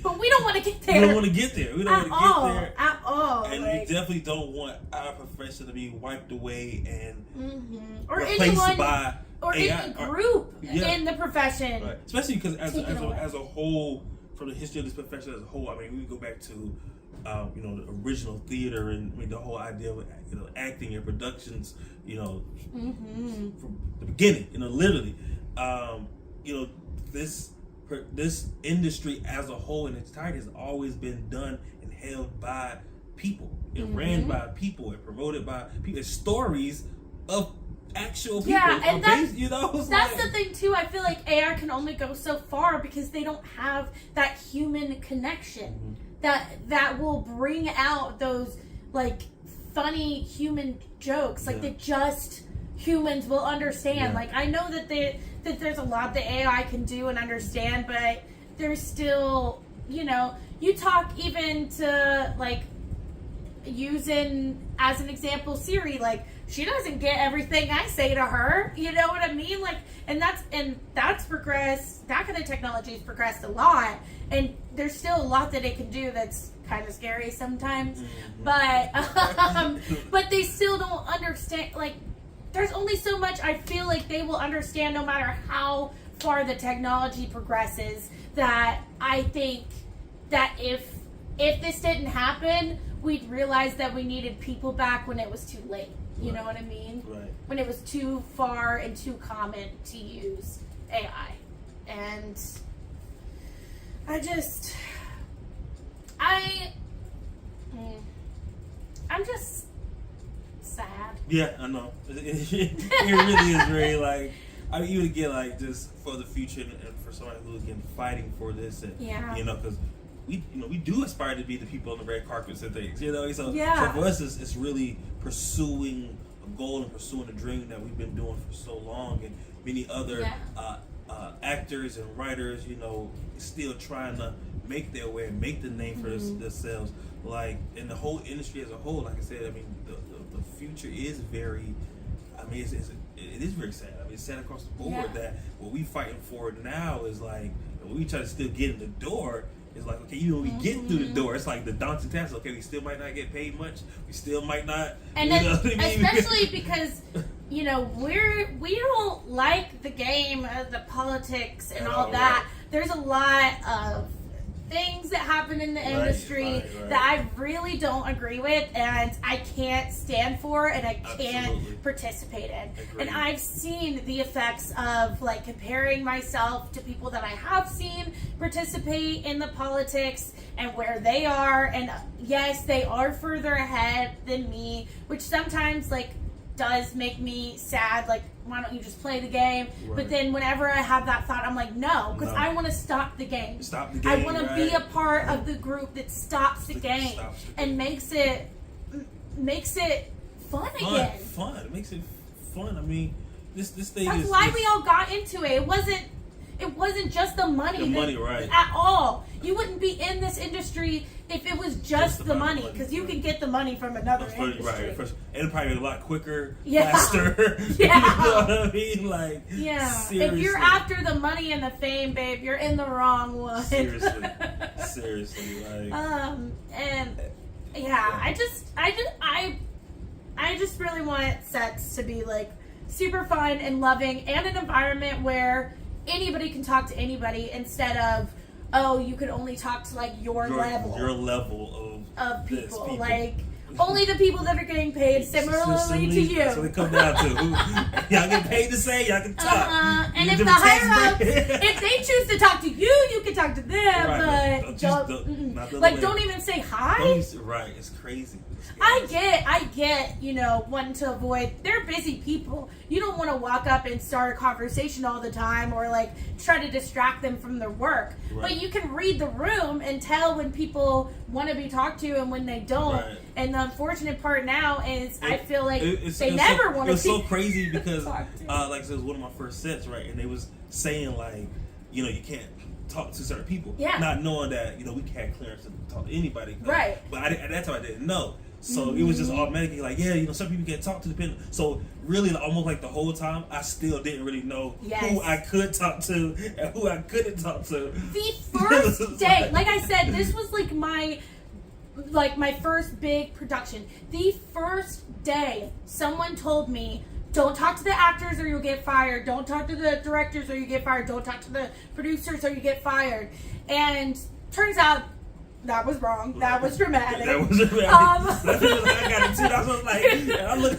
But we don't want to get there. We don't want to get there. We don't want to get there at all. And we definitely don't want our profession to be wiped away and or replaced anyone, by or AI. any group in the profession. Right. Especially because as a whole, from the history of this profession as a whole, I mean, we go back to you know, the original theater, and I mean, the whole idea of, you know, acting and productions, you know, from the beginning, you know, literally, you know, this industry as a whole in its entirety has always been done and held by people, and ran by people, and promoted by people. It's stories of actual people. Yeah, and that's, you know, that's the thing too. I feel like AI can only go so far because they don't have that human connection that will bring out those like funny human jokes, like that just humans will understand. Like, I know that there's a lot that AI can do and understand, but there's still, you know, you talk even to, like, using as an example Siri, like, she doesn't get everything I say to her, you know what I mean? Like, and that's progressed. That kind of technology has progressed a lot, and there's still a lot that it can do that's kind of scary sometimes, but they still don't understand. Like, there's only so much I feel like they will understand, no matter how far the technology progresses. That I think that if this didn't happen, we'd realize that we needed people back when it was too late. You know what I mean? Right. When it was too far and too common to use AI. And I'm just sad. Yeah, I know. It really is very, like, I mean, even again, like, just for the future and for somebody who's, again, fighting for this, and you know, because we do aspire to be the people on the red carpets and things, you know. So for us, it's really pursuing a goal and pursuing a dream that we've been doing for so long, and many other actors and writers, you know, still trying to make their way and make the name for themselves. Like, in the whole industry as a whole, like I said, I mean, the future is very, I mean, it is very sad. I mean, it's sad across the board that what we fighting for now is like, when we try to still get in the door, it's like, okay, you know, we get through the door, it's like the daunting task. Okay, we still might not get paid much. We still might not. And you then, know what I mean? especially because you know, we don't like the game, the politics and all that. Right. There's a lot of things that happen in the industry that I really don't agree with, and I can't stand for, and I can't participate in. And I've seen the effects of like comparing myself to people that I have seen participate in the politics and where they are, and yes, they are further ahead than me, which sometimes like does make me sad. Like, why don't you just play the game? Right. But then whenever I have that thought, I'm like, no, because I want to stop the game. Stop the game. I want to be a part of the group that stops the game and makes it fun again. Fun. It makes it fun. I mean, this thing. That's why we all got into it. It wasn't just the money. The money, right? At all. You wouldn't be in this industry if it was just the money, because you can get the money from another industry. Right. And probably a lot quicker, faster. Yeah. You know what I mean? Like, seriously. If you're after the money and the fame, babe, you're in the wrong one. Seriously, like. And I just really want sets to be like super fun and loving, and an environment where anybody can talk to anybody, instead of, oh, you could only talk to like your level of people. Like only the people that are getting paid similarly to you. So they come down to y'all get paid to say, y'all can talk. And if the higher ups, if they choose to talk to you, you can talk to them. Right. But don't even say hi. Right, it's crazy. I get, you know, wanting to avoid, they're busy people. You don't want to walk up and start a conversation all the time, or like try to distract them from their work. Right. But you can read the room and tell when people want to be talked to and when they don't. Right. And the unfortunate part now is I feel like they never want to. It's so crazy because, like I said, it was one of my first sets, right? And they was saying like, you know, you can't talk to certain people, not knowing that, you know, we had clearance to talk to anybody, right? But at that time I didn't know. So it was just automatically like, yeah, you know, some people can't talk to depending. So really, almost like the whole time, I still didn't really know who I could talk to and who I couldn't talk to. The first day, like I said, this was like my first big production. The first day, someone told me, don't talk to the actors or you'll get fired. Don't talk to the directors or you get fired. Don't talk to the producers or you get fired. And turns out that was wrong. That was dramatic. I got it too. I was like,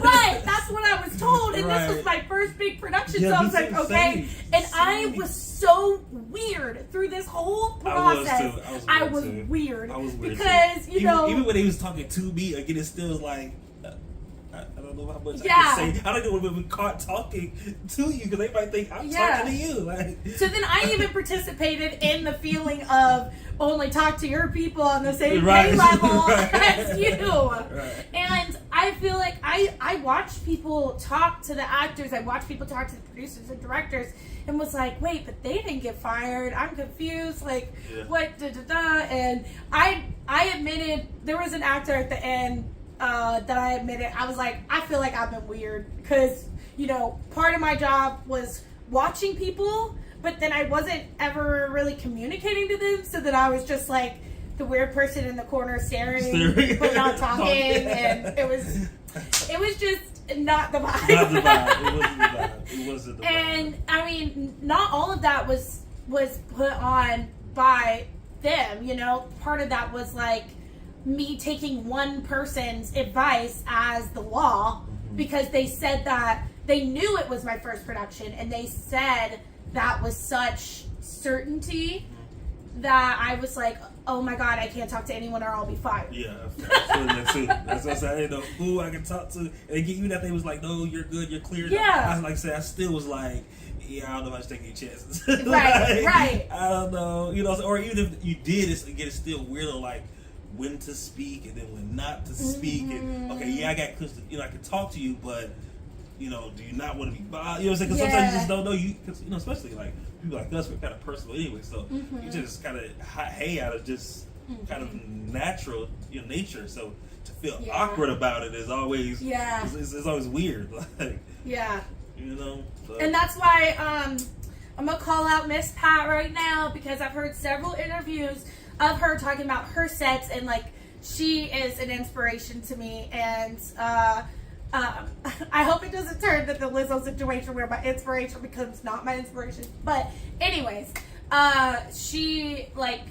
right. That's what I was told, and this was my first big production. So I was like, okay. And I was so weird through this whole process. I was weird because you know, even when he was talking to me, again, it still was like, I don't know how much I can say. I don't know when we caught talking to you, because they might think I'm talking to you. Like, so then I even participated in the feeling of only talk to your people on the same pay level as you. Right. And I feel like I watched people talk to the actors, I watched people talk to the producers and directors, and was like, wait, but they didn't get fired. I'm confused. Like, what? And I admitted, there was an actor at the end that I admitted, I was like, I feel like I've been weird, because, you know, part of my job was watching people, but then I wasn't ever really communicating to them, so that I was just like the weird person in the corner staring but not talking, and it was just not the vibe. Not the vibe. It wasn't the vibe. And I mean, not all of that was put on by them, you know. Part of that was like me taking one person's advice as the law, because they said that they knew it was my first production, and they said that was such certainty that I was like, oh my god, I can't talk to anyone or I'll be fired. Yeah, that's what I said. I didn't know who I could talk to. And they give you that, they was like, no, you're good, you're clear. Yeah. Like I said, I still was like, yeah, I don't know if I should take any chances. Right. I don't know, you know, or even if you did, it's still weirder, like when to speak and then when not to speak. And okay, yeah, I got clear, you know, I can talk to you, but you know, do you not want to be bothered? You know what I'm saying? Because sometimes you just don't know. Cause, you know, especially like people like us, we're kind of personal anyway. So you just kind of hey out of just kind of natural, you know, nature. So to feel awkward about it is always it's always weird. Like you know. So. And that's why I'm gonna call out Miss Pat right now, because I've heard several interviews of her talking about her sets, and like she is an inspiration to me, and I hope it doesn't turn to the Lizzo situation where my inspiration becomes not my inspiration. But anyways, she like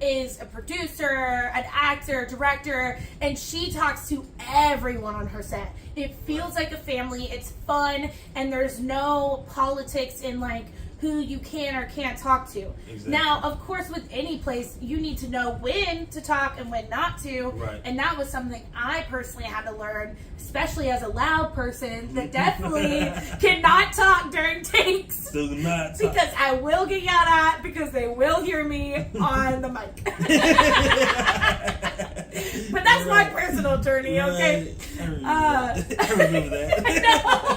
is a producer, an actor, director, and she talks to everyone on her set. It feels like a family. It's fun, and there's no politics in like who you can or can't talk to. Exactly. Now, of course, with any place, you need to know when to talk and when not to. Right. And that was something I personally had to learn, especially as a loud person that definitely cannot talk during takes. Do not talk. Because I will get yelled at because they will hear me on the mic. But that's my personal journey, okay? I remember that. I know.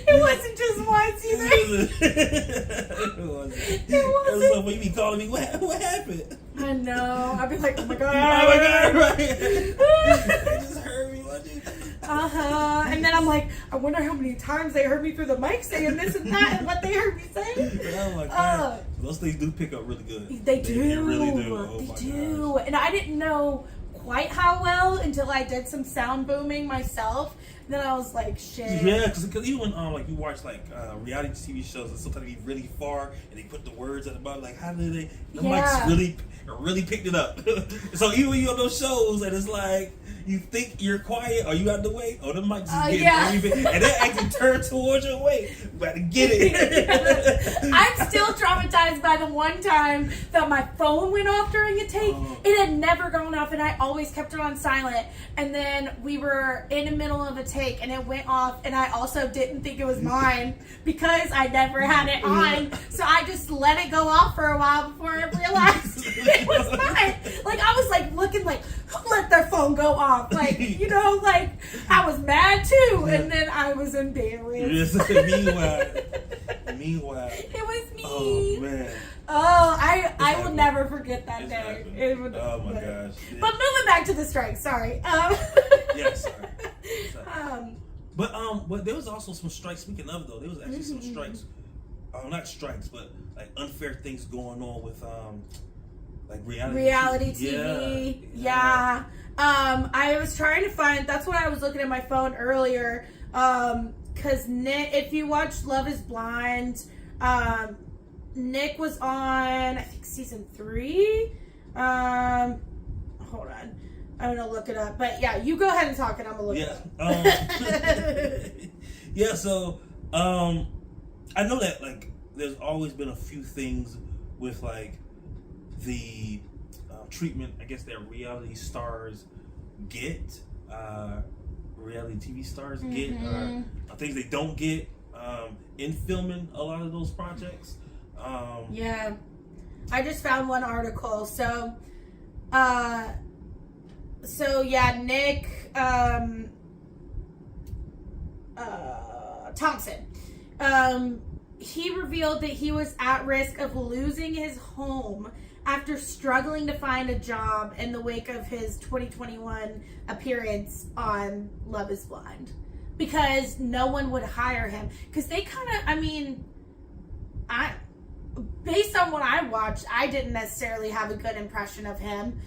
It wasn't just once either. It wasn't. It was so funny. You be calling me, what happened? I know. I'd be like, oh my god. Oh my god, right. They just heard me. What did And then I'm like, I wonder how many times they heard me through the mic saying this and that and what they heard me say. Oh my god. Those things do pick up really good. They do. They really do. Oh they my do. gosh. And I didn't know quite how well until I did some sound booming myself. Then I was like, shit. Yeah, because even when like you watch like reality TV shows and sometimes they be really far and they put the words at the bottom, like how do they? The mics really picked it up. So even when you on those shows and it's like you think you're quiet or you out the way, the mic's just getting very big, and they actually turn towards your way. You better get it. I'm still traumatized by the one time that my phone went off during a take. It had never gone off, and I always kept it on silent. And then we were in the middle of a take, and it went off, and I also didn't think it was mine because I never had it on. So I just let it go off for a while before I realized it was mine. Like I was like looking like, who let their phone go off? Like, you know, like I was mad too, and then I was embarrassed. Meanwhile, it was me. Oh man. Oh, I will never forget that day. Oh my gosh. Yeah. But moving back to the strike, sorry. Yes, sorry. But there was also some strikes. Speaking of though, there was actually some strikes. Not strikes, but like unfair things going on with like reality TV. Yeah. I was trying to find. That's why I was looking at my phone earlier. Because Nick, if you watch Love Is Blind, Nick was on I think season 3. Hold on, I'm gonna look it up. But yeah, you go ahead and talk, and I'm gonna look it up. Yeah. So I know that like there's always been a few things with like the treatment, I guess, that reality stars get, reality TV stars get, things they don't get in filming a lot of those projects. Yeah, I just found one article. So yeah, Nick Thompson. He revealed that he was at risk of losing his home after struggling to find a job in the wake of his 2021 appearance on Love Is Blind, because no one would hire him. Because they kind of, based on what I watched, I didn't necessarily have a good impression of him.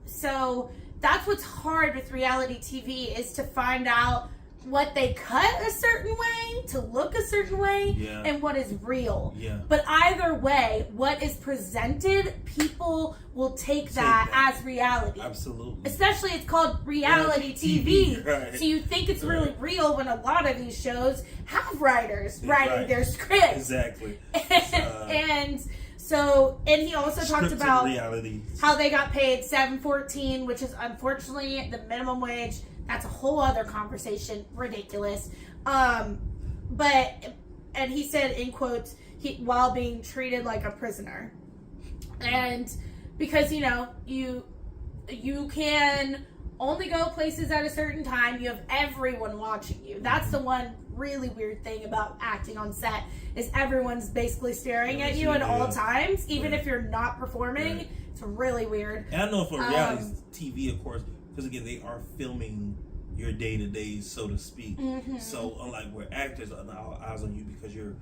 So that's what's hard with reality TV, is to find out what they cut a certain way to look a certain way, and what is real. But either way, what is presented, people will take that as reality. Absolutely. Especially it's called reality TV. Right. So you think it's really real when a lot of these shows have writers writing their scripts. Exactly. And he also talked about how they got paid $7.14, which is unfortunately the minimum wage. That's a whole other conversation. Ridiculous. And he said, in quotes, while being treated like a prisoner. And because, you can only go places at a certain time. You have everyone watching you. That's the one really weird thing about acting on set, is everyone's basically staring at you at all times, even if you're not performing. It's really weird. And I know for reality TV, of course, because again, they are filming your day-to-day, so to speak. So unlike where actors are now eyes on you because you're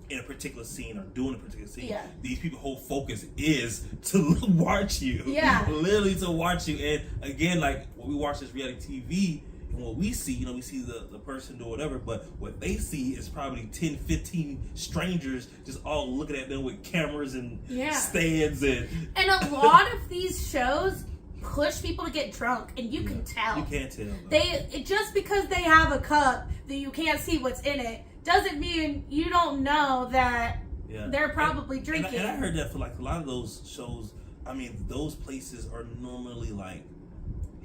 in a particular scene or doing a particular scene, these people's whole focus is to watch you. Literally to watch you. And again, like when we watch this reality TV, And what we see, we see the person do whatever, but what they see is probably 10, 15 strangers just all looking at them with cameras and stands. And a lot of these shows push people to get drunk, and you can tell. You can't tell. Just because they have a cup that you can't see what's in it doesn't mean you don't know that they're probably drinking. And I heard that for like a lot of those shows. I mean, those places are normally like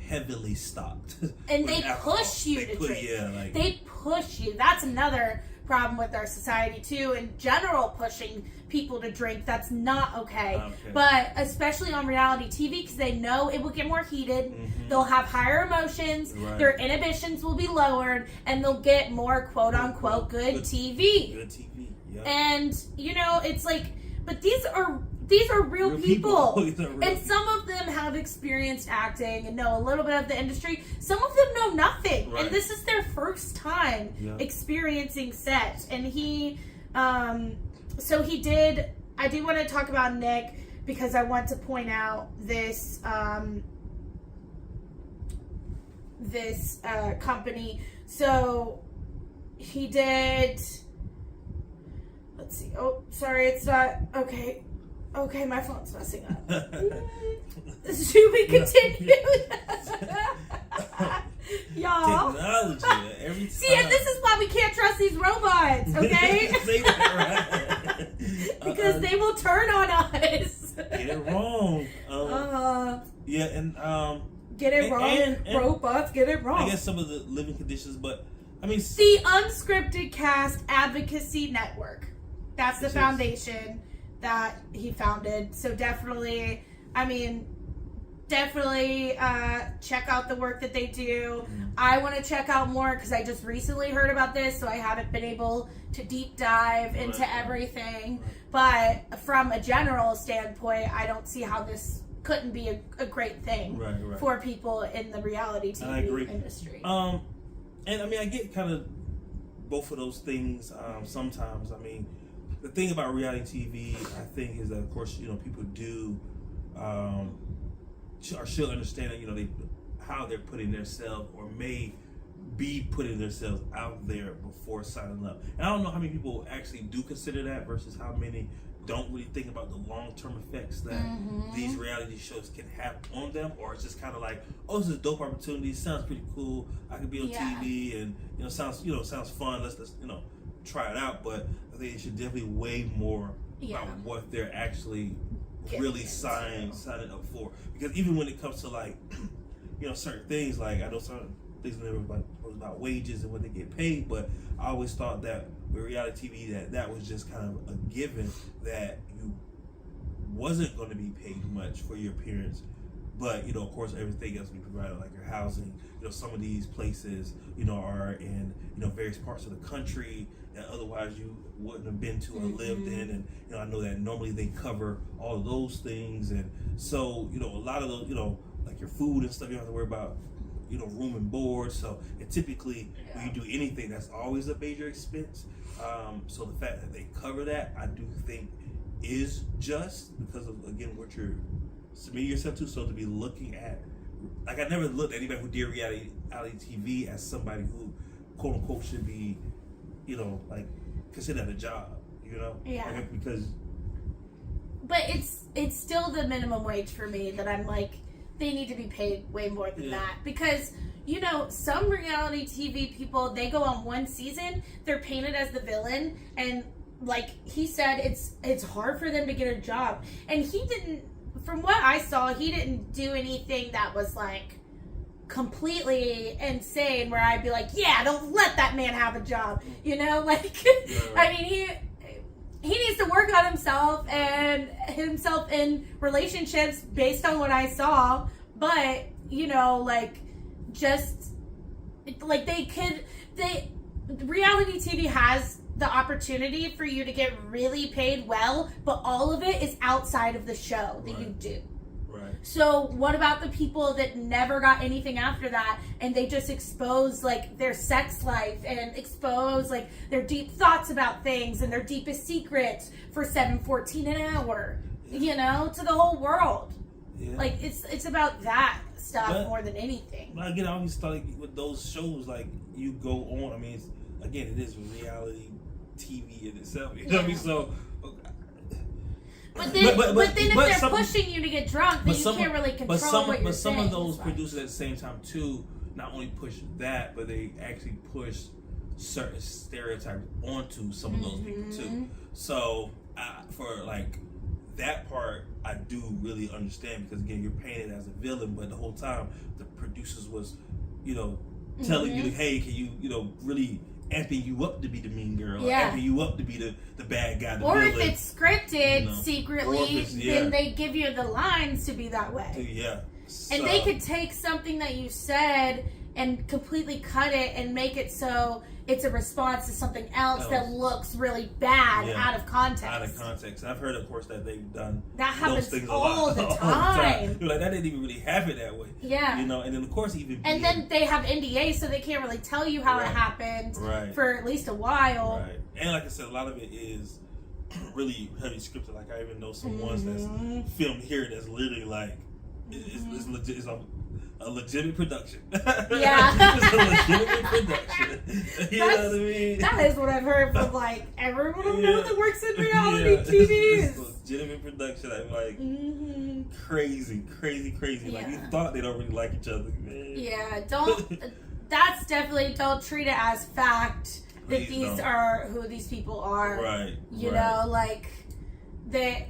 heavily stocked, and they push you to drink. They push you. That's another problem with our society too. In general, pushing people to drink, that's not okay. But especially on reality TV, because they know it will get more heated. They'll have higher emotions. Their inhibitions will be lowered, and they'll get more quote unquote good TV. Good TV. Yep. And it's like, but these are real people. And some of them have experienced acting and know a little bit of the industry. Some of them know nothing. And this is their first time experiencing set. And he, so he did, I do want to talk about Nick because I want to point out this, this company. So he did, let's see. Oh, sorry, it's not, okay. Okay, my phone's messing up. Should we continue? Y'all. Technology every time. See, and this is why we can't trust these robots, okay? Say that, right? Because they will turn on us. Get it wrong. Get it wrong. And robots get it wrong. I guess some of the living conditions, but I mean, the Unscripted Cast Advocacy Network. That's the foundation that he founded. So definitely check out the work that they do. I want to check out more because I just recently heard about this, so I haven't been able to deep dive into everything. But from a general standpoint, I don't see how this couldn't be a great thing for people in the reality TV industry. And I mean, I get kind of both of those things sometimes. I mean, the thing about reality TV, I think, is that of course, people do or should understand that, how they're putting themselves or may be putting themselves out there before signing up. And I don't know how many people actually do consider that versus how many don't really think about the long-term effects that these reality shows can have on them, or it's just kind of like, oh, this is a dope opportunity, sounds pretty cool, I could be on TV, and sounds fun, let's try it out. But I think it should definitely weigh more about what they're actually really signing up for. Because even when it comes to like certain things, like I know certain things was about wages and what they get paid, but I always thought that with reality TV that was just kind of a given, that you wasn't going to be paid much for your appearance. But of course, everything else we provided, like your housing. Some of these places, are in various parts of the country that otherwise you wouldn't have been to or lived in. And I know that normally they cover all of those things, and so a lot of those, like your food and stuff, you don't have to worry about room and board. So and typically when you do anything, that's always a major expense. So the fact that they cover that, I do think is just because of, again, what you're submitting yourself to. So to be looking at, like, I never looked at anybody who did reality TV as somebody who quote unquote should be like considered a job, like, because but it's still the minimum wage for me that I'm like, they need to be paid way more than that. Because some reality TV people, they go on one season, they're painted as the villain, and like he said, it's hard for them to get a job. And he didn't, from what I saw, he didn't do anything that was like completely insane where I'd be like, yeah, don't let that man have a job, I mean, he needs to work on himself and himself in relationships based on what I saw. But reality TV has the opportunity for you to get really paid well, but all of it is outside of the show that you do. So what about the people that never got anything after that, and they just expose like their sex life and expose like their deep thoughts about things and their deepest secrets for $7.14 an hour, to the whole world? Yeah. Like it's about that stuff more than anything. But again, I always thought with those shows, like you go on. I mean, again, it is reality TV in itself. You know what I mean? So. But then if they're pushing you to get drunk, then you can't really control what you're saying. But some of those producers at the same time too, not only push that, but they actually push certain stereotypes onto some of those people too. So for like that part, I do really understand, because again, you're painted as a villain, but the whole time the producers was, telling you, hey, can you, really amping you up to be the mean girl, amping you up to be the bad guy, the villain. If it's scripted secretly, then they give you the lines to be that way. Yeah. And they could take something that you said and completely cut it and make it so it's a response to something else that looks really bad out of context. Out of context. I've heard, of course, that they've done that happens those things all the time. You're like, that didn't even really happen that way. Yeah. And then of course then they have NDAs, so they can't really tell you how it happened for at least a while. Right. And like I said, a lot of it is really heavy scripted. Like I even know some ones that's filmed here that's literally like it's legit. It's a legitimate production. Yeah. It's a legitimate production. You know what I mean? That is what I've heard from like everyone I know that works in reality TV. It's a legitimate production. I'm like crazy. Yeah. Like you thought they don't really like each other, man. Yeah, don't treat it as fact that these are who these people are. Right. You know, like they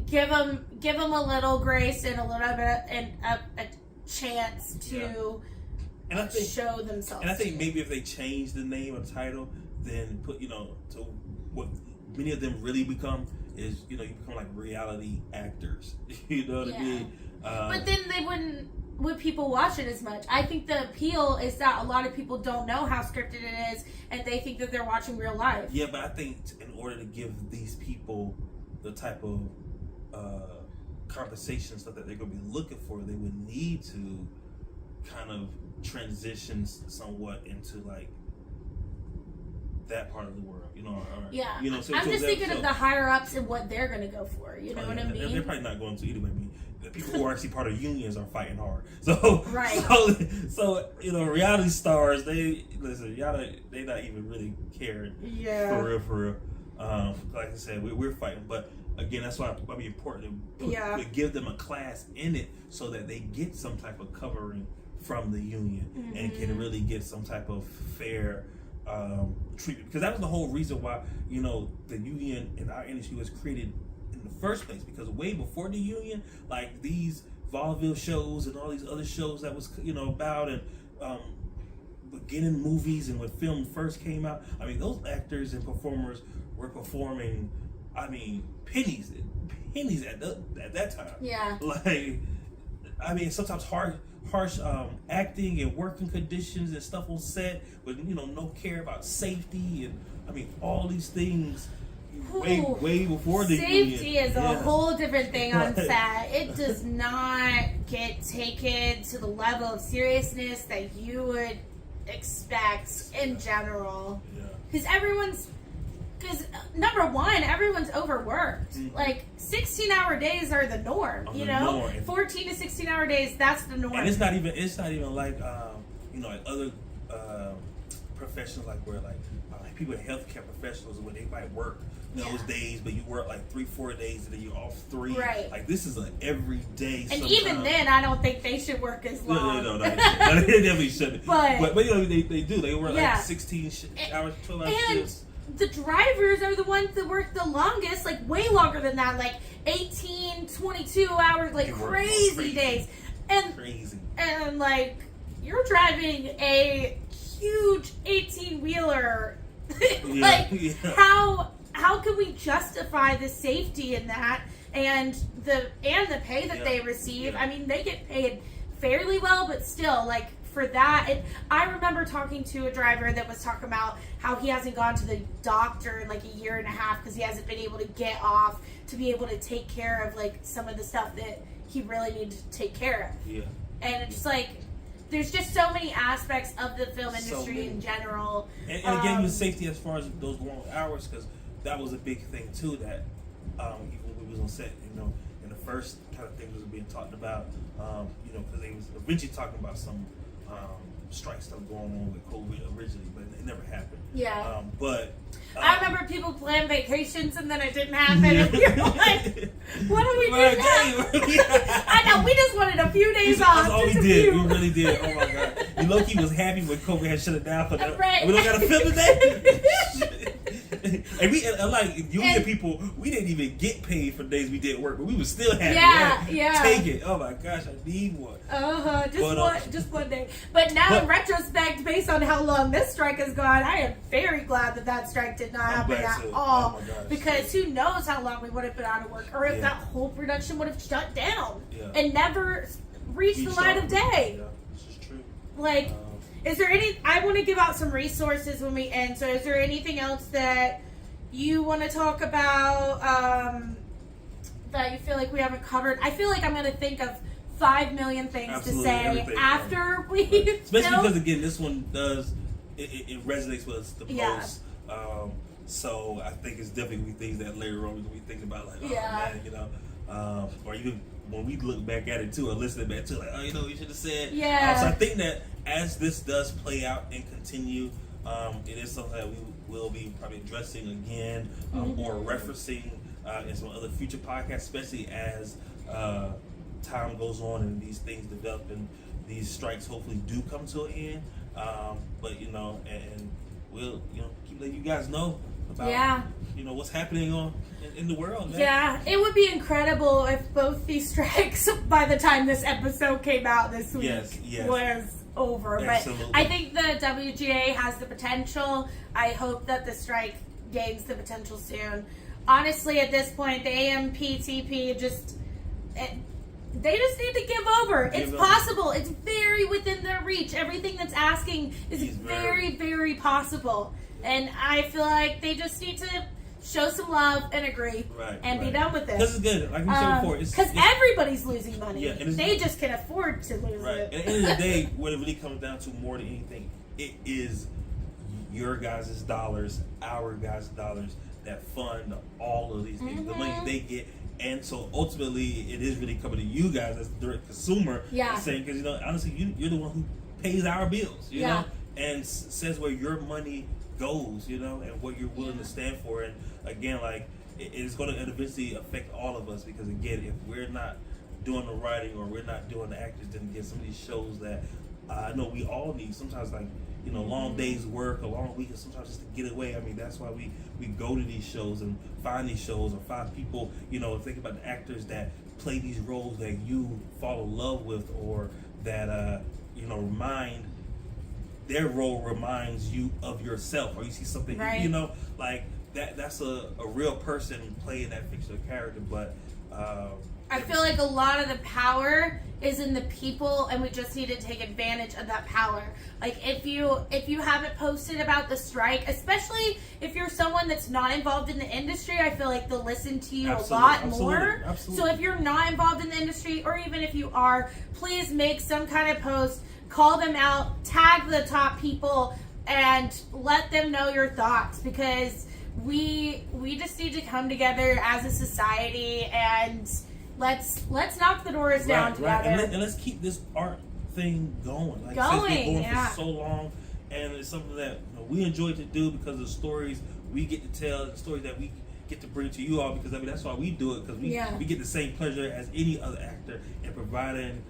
give them a little grace and a little bit and a chance to show themselves. And I think maybe if they change the name or title, then put to what many of them really become is you become like reality actors. You know what I mean? But then would people watch it as much? I think the appeal is that a lot of people don't know how scripted it is, and they think that they're watching real life. Yeah, but I think in order to give these people the type of compensation stuff that they're going to be looking for, they would need to kind of transition somewhat into like that part of the world, So, I'm just thinking of the higher ups and what they're going to go for. You know what I mean? They're probably not going to either. I mean, the people who are actually part of unions are fighting hard. So So reality stars, they not even really caring. Yeah. For real. Like I said, we're fighting, but. Again, that's why it might be important to give them a class in it so that they get some type of covering from the union and can really get some type of fair treatment. Because that was the whole reason why, the union in our industry was created in the first place. Because way before the union, like these vaudeville shows and all these other shows that was, about and beginning movies and when film first came out, I mean, those actors and performers were performing, pennies at that time. Yeah. Like, sometimes harsh acting and working conditions and stuff on set with no care about safety and all these things way before the safety is a whole different thing on set. It does not get taken to the level of seriousness that you would expect in general. Because number one, everyone's overworked. Like 16-hour days are the norm. 14 to 16-hour days, that's the norm. And it's not even like like other professions, like where like people in healthcare professionals where they might work those days, but you work like 3-4 days and then you're off 3. Right. Like this is an everyday. And even then, I don't think they should work as long. No, they definitely shouldn't. But they do. They work like 16 hours, 12 hours shifts. The drivers are the ones that work the longest, like way longer than that, like 18, 22 hours, like crazy days. And like, you're driving a huge 18-wheeler. How can we justify the safety in that and the pay that they receive? I mean, they get paid fairly well, but still, like, for that, I remember talking to a driver that was talking about how he hasn't gone to the doctor in like a year and a half because he hasn't been able to get off to be able to take care of like some of the stuff that he really needed to take care of. Yeah. And it's like, there's just so many aspects of the film industry in general. And again, with safety as far as those long hours, because that was a big thing too, that even when we was on set, in the first kind of things was being talked about, you know, because they was eventually talking about some strike stuff going on with COVID originally, but it never happened. Yeah. But I remember people plan vacations and then it didn't happen, and we were like, "What do we do now?" I know, we just wanted a few days off. That's all we did. We really did. Oh my god, you low-key was happy when COVID had shut it down for that. Right. We don't got to film today. And we, like, union people, we didn't even get paid for days we did work, but we was still happy. Yeah. Take it. Oh my gosh, I need one. Just one day. But now, in retrospect, based on how long this strike has gone, I am very glad that strike did not happen at all. Oh my gosh, because who knows how long we would have been out of work, or if that whole production would have shut down and never reached the light of day. Yeah, this is true. Like, is there I want to give out some resources when we end, so is there anything else that you want to talk about that you feel like we haven't covered? I feel like I'm going to think of 5 million things to say after we especially because, again, this one does it resonates with us the most. So I think it's definitely things that later on we think about, like, oh man, you know, or even when we look back at it too, or listen back to, like, oh, you know, you should have said. So I think that as this does play out and continue, it is something that we will be probably addressing again, or referencing in some other future podcasts, especially as time goes on and these things develop and these strikes hopefully do come to an end. But, you know, and we'll, you know, keep letting you guys know about you know, what's happening in the world, man. Yeah, it would be incredible if both these strikes, by the time this episode came out this week, was over. Absolutely. But I think the WGA has the potential. I hope that the strike gains the potential soon. Honestly, at this point, the AMPTP they just need to give over. It's possible. It's very within their reach. Everything that's asking is very, very possible. And I feel like they just need to show some love and agree and be done with it. This is good. Like we said before. Because everybody's losing money. Yeah, they just can afford to lose it. At the end of the day, what it really comes down to more than anything, it is your guys' dollars, our guys' dollars that fund all of these things. The money they get. And so ultimately, it is really coming to you guys as the direct consumer. Saying, because, you know, honestly, you're the one who pays our bills, you know, and says where your money goes, you know, and what you're willing to stand for. And again, like, it is going to eventually affect all of us, because again, if we're not doing the writing or we're not doing the actors, then again, some of these shows that I know we all need, sometimes, like, you know, long days work, a long weekend, sometimes just to get away. I mean, that's why we go to these shows and find these shows, or find people, you know, think about the actors that play these roles that you fall in love with, or that, you know, their role reminds you of yourself, or you see something, you know, like that's a real person playing that fictional character. But I feel like a lot of the power is in the people, and we just need to take advantage of that power. Like, if you haven't posted about the strike, especially if you're someone that's not involved in the industry, I feel like they'll listen to you a lot more. So if you're not involved in the industry, or even if you are, please make some kind of post, call them out, tag the top people, and let them know your thoughts, because we just need to come together as a society, and let's knock the doors down together. And let's keep this art thing going. Like, it's been going for so long, and it's something that, you know, we enjoy to do because of the stories we get to tell, the stories that we get to bring to you all, because I mean, that's why we do it, because we get the same pleasure as any other actor in providing,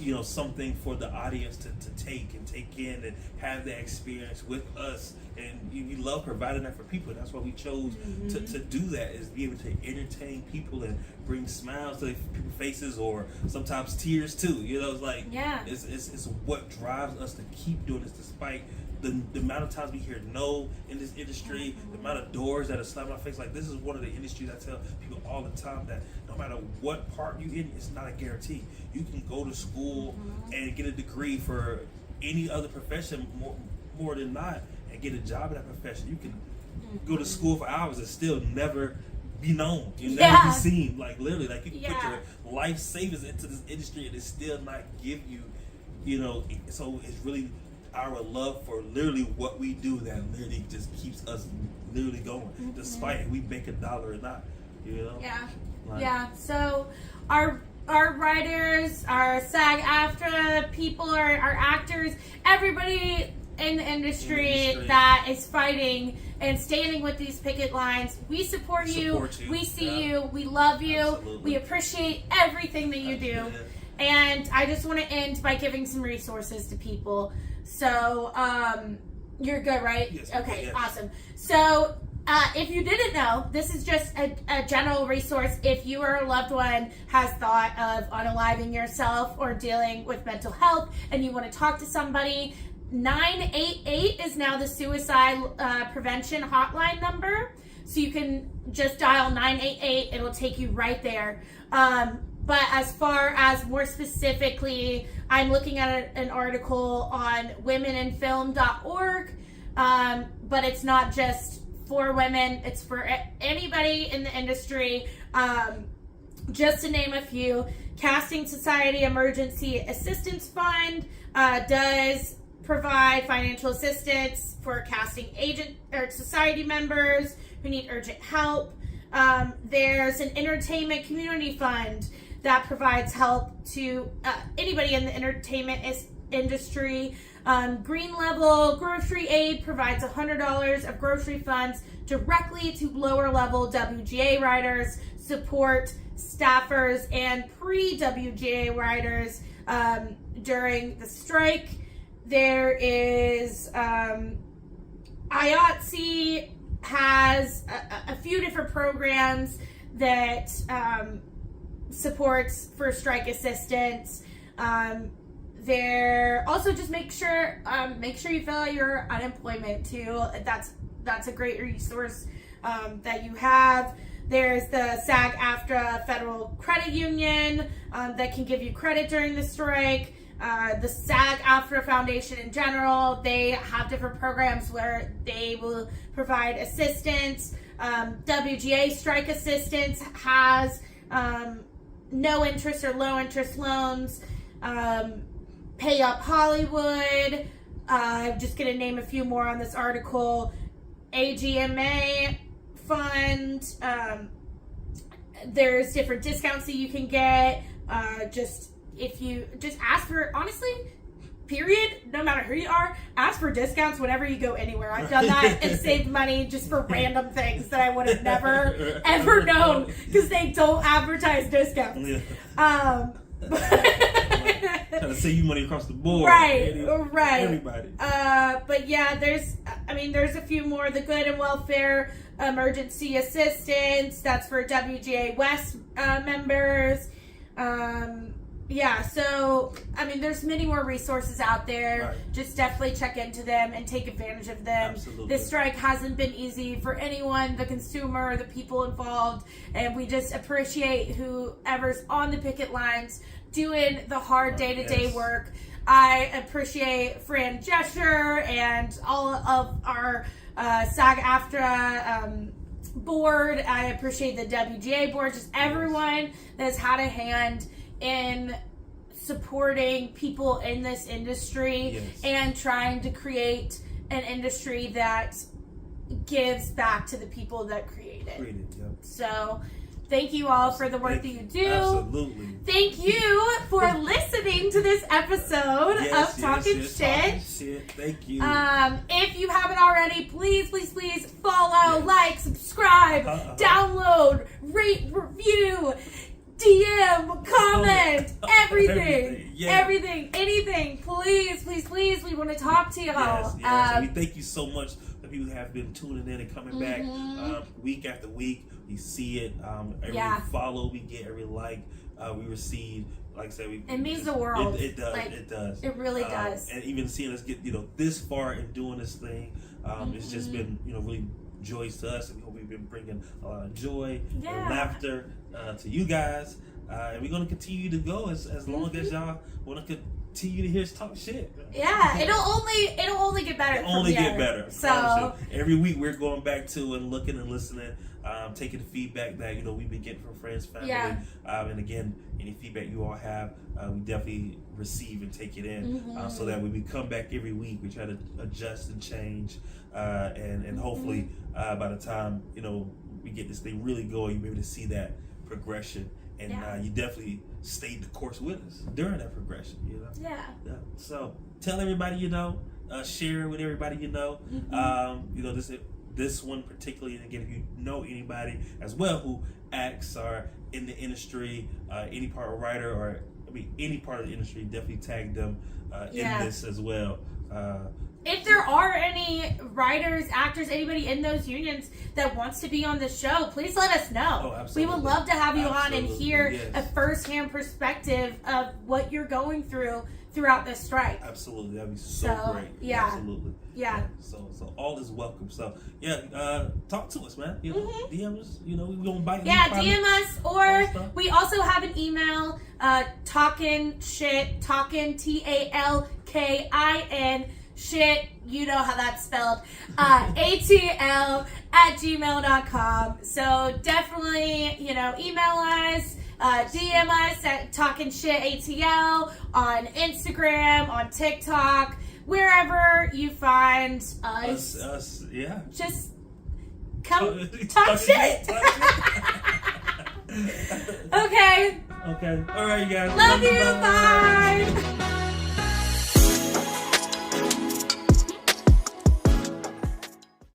you know, something for the audience to take in and have that experience with us. And we love providing that for people. That's why we chose to do that, is be able to entertain people and bring smiles to people's faces, or sometimes tears too. You know, it's like, it's what drives us to keep doing this, despite the amount of times we hear no in this industry, the amount of doors that are slapped in our face. Like, this is one of the industries I tell people all the time, that no matter what part you in, it's not a guarantee. You can go to school and get a degree for any other profession more than not, and get a job in that profession. You can go to school for hours and still never be known. You'll never be seen. Like, literally, like, you can put your life savings into this industry and it still not give you, you know. So it's really our love for literally what we do that literally just keeps us literally going, despite if we make $1 or not, you know. Yeah. So our writers, our SAG-AFTRA people, our actors, everybody in the industry that is fighting and standing with these picket lines, we support you. We see you. We love you. Absolutely. We appreciate everything that you do. And I just want to end by giving some resources to people. So, you're good, right? Yes. Okay, yes. Awesome. So, if you didn't know, this is just a general resource if you or a loved one has thought of unaliving yourself or dealing with mental health and you want to talk to somebody. 988 is now the suicide prevention hotline number. So you can just dial 988. It'll take you right there. But as far as more specifically, I'm looking at an article on womeninfilm.org. But it's not just for women. It's for anybody in the industry. Just to name a few, Casting Society Emergency Assistance Fund does provide financial assistance for casting agent or society members who need urgent help. There's an entertainment community fund that provides help to anybody in the entertainment industry. Green Level Grocery Aid provides $100 of grocery funds directly to lower level WGA writers, support staffers and pre-WGA writers during the strike. There is IATSE has a few different programs that supports for strike assistance. There also just make sure you fill out your unemployment too. That's a great resource that you have. There's the SAG-AFTRA Federal Credit Union that can give you credit during the strike. The SAG-AFTRA Foundation in general, they have different programs where they will provide assistance. WGA Strike Assistance has no interest or low interest loans. Pay Up Hollywood. I'm just going to name a few more on this article. AGMA Fund. There's different discounts that you can get. If you just ask for, honestly, period, no matter who you are, ask for discounts whenever you go anywhere. I've done that and saved money just for random things that I would have never, ever known because they don't advertise discounts. Yeah. Trying to save you money across the board. Right. Everybody. But yeah, there's a few more. The Good and Welfare Emergency Assistance, that's for WGA West members. Yeah, so, there's many more resources out there. Right. Just definitely check into them and take advantage of them. Absolutely. This strike hasn't been easy for anyone, the consumer, the people involved, and we just appreciate whoever's on the picket lines doing the hard day-to-day work. I appreciate Fran Jesher and all of our SAG-AFTRA board. I appreciate the WGA board, just everyone that's had a hand in supporting people in this industry and trying to create an industry that gives back to the people that create it. So thank you all for the work that you do. Absolutely. Thank you for listening to this episode of Talking Shit. Thank you. If you haven't already, please follow, like, subscribe, download, rate, review, DM, comment, everything, anything. Please, we want to talk to y'all. Yes. We thank you so much that people have been tuning in and coming back week after week. We see it. Every follow we get, every like we receive. Like I said, it means the world. It does. It does. It really does. And even seeing us get this far in doing this thing, it's just been really joyous to us, and we hope we've been bringing a lot of joy and laughter to you guys, and we're going to continue to go as long as y'all want to continue to hear us talk shit. Yeah, it'll only get better. Get better. So every week we're going back to and looking and listening, taking the feedback that we've been getting from friends, family, and again, any feedback you all have, we definitely receive and take it in, so that when we come back every week, we try to adjust and change, and hopefully by the time we get this thing really going, you'll be able to see that progression, and you definitely stayed the course with us during that progression. You know. Yeah. So tell everybody you know. Share with everybody you know. You know this one particularly, and again, if you know anybody as well who acts or in the industry, any part of writer or any part of the industry, definitely tag them in this as well. If there are any writers, actors, anybody in those unions that wants to be on the show, please let us know. Oh, absolutely. We would love to have you on and hear a first-hand perspective of what you're going throughout this strike. Absolutely, that'd be so great. Yeah, absolutely. Yeah. So all is welcome. So talk to us, man. You know, DM us. You know, we gonna bite. Yeah, DM us, or we also have an email. Talkin TALKIN shit. You know how that's spelled. ATL@gmail.com. So definitely, email us. DM us at Talkin Shit ATL on Instagram, on TikTok, wherever you find us. Yeah. Just come talk shit. Okay. All right, you guys. Love you. Bye.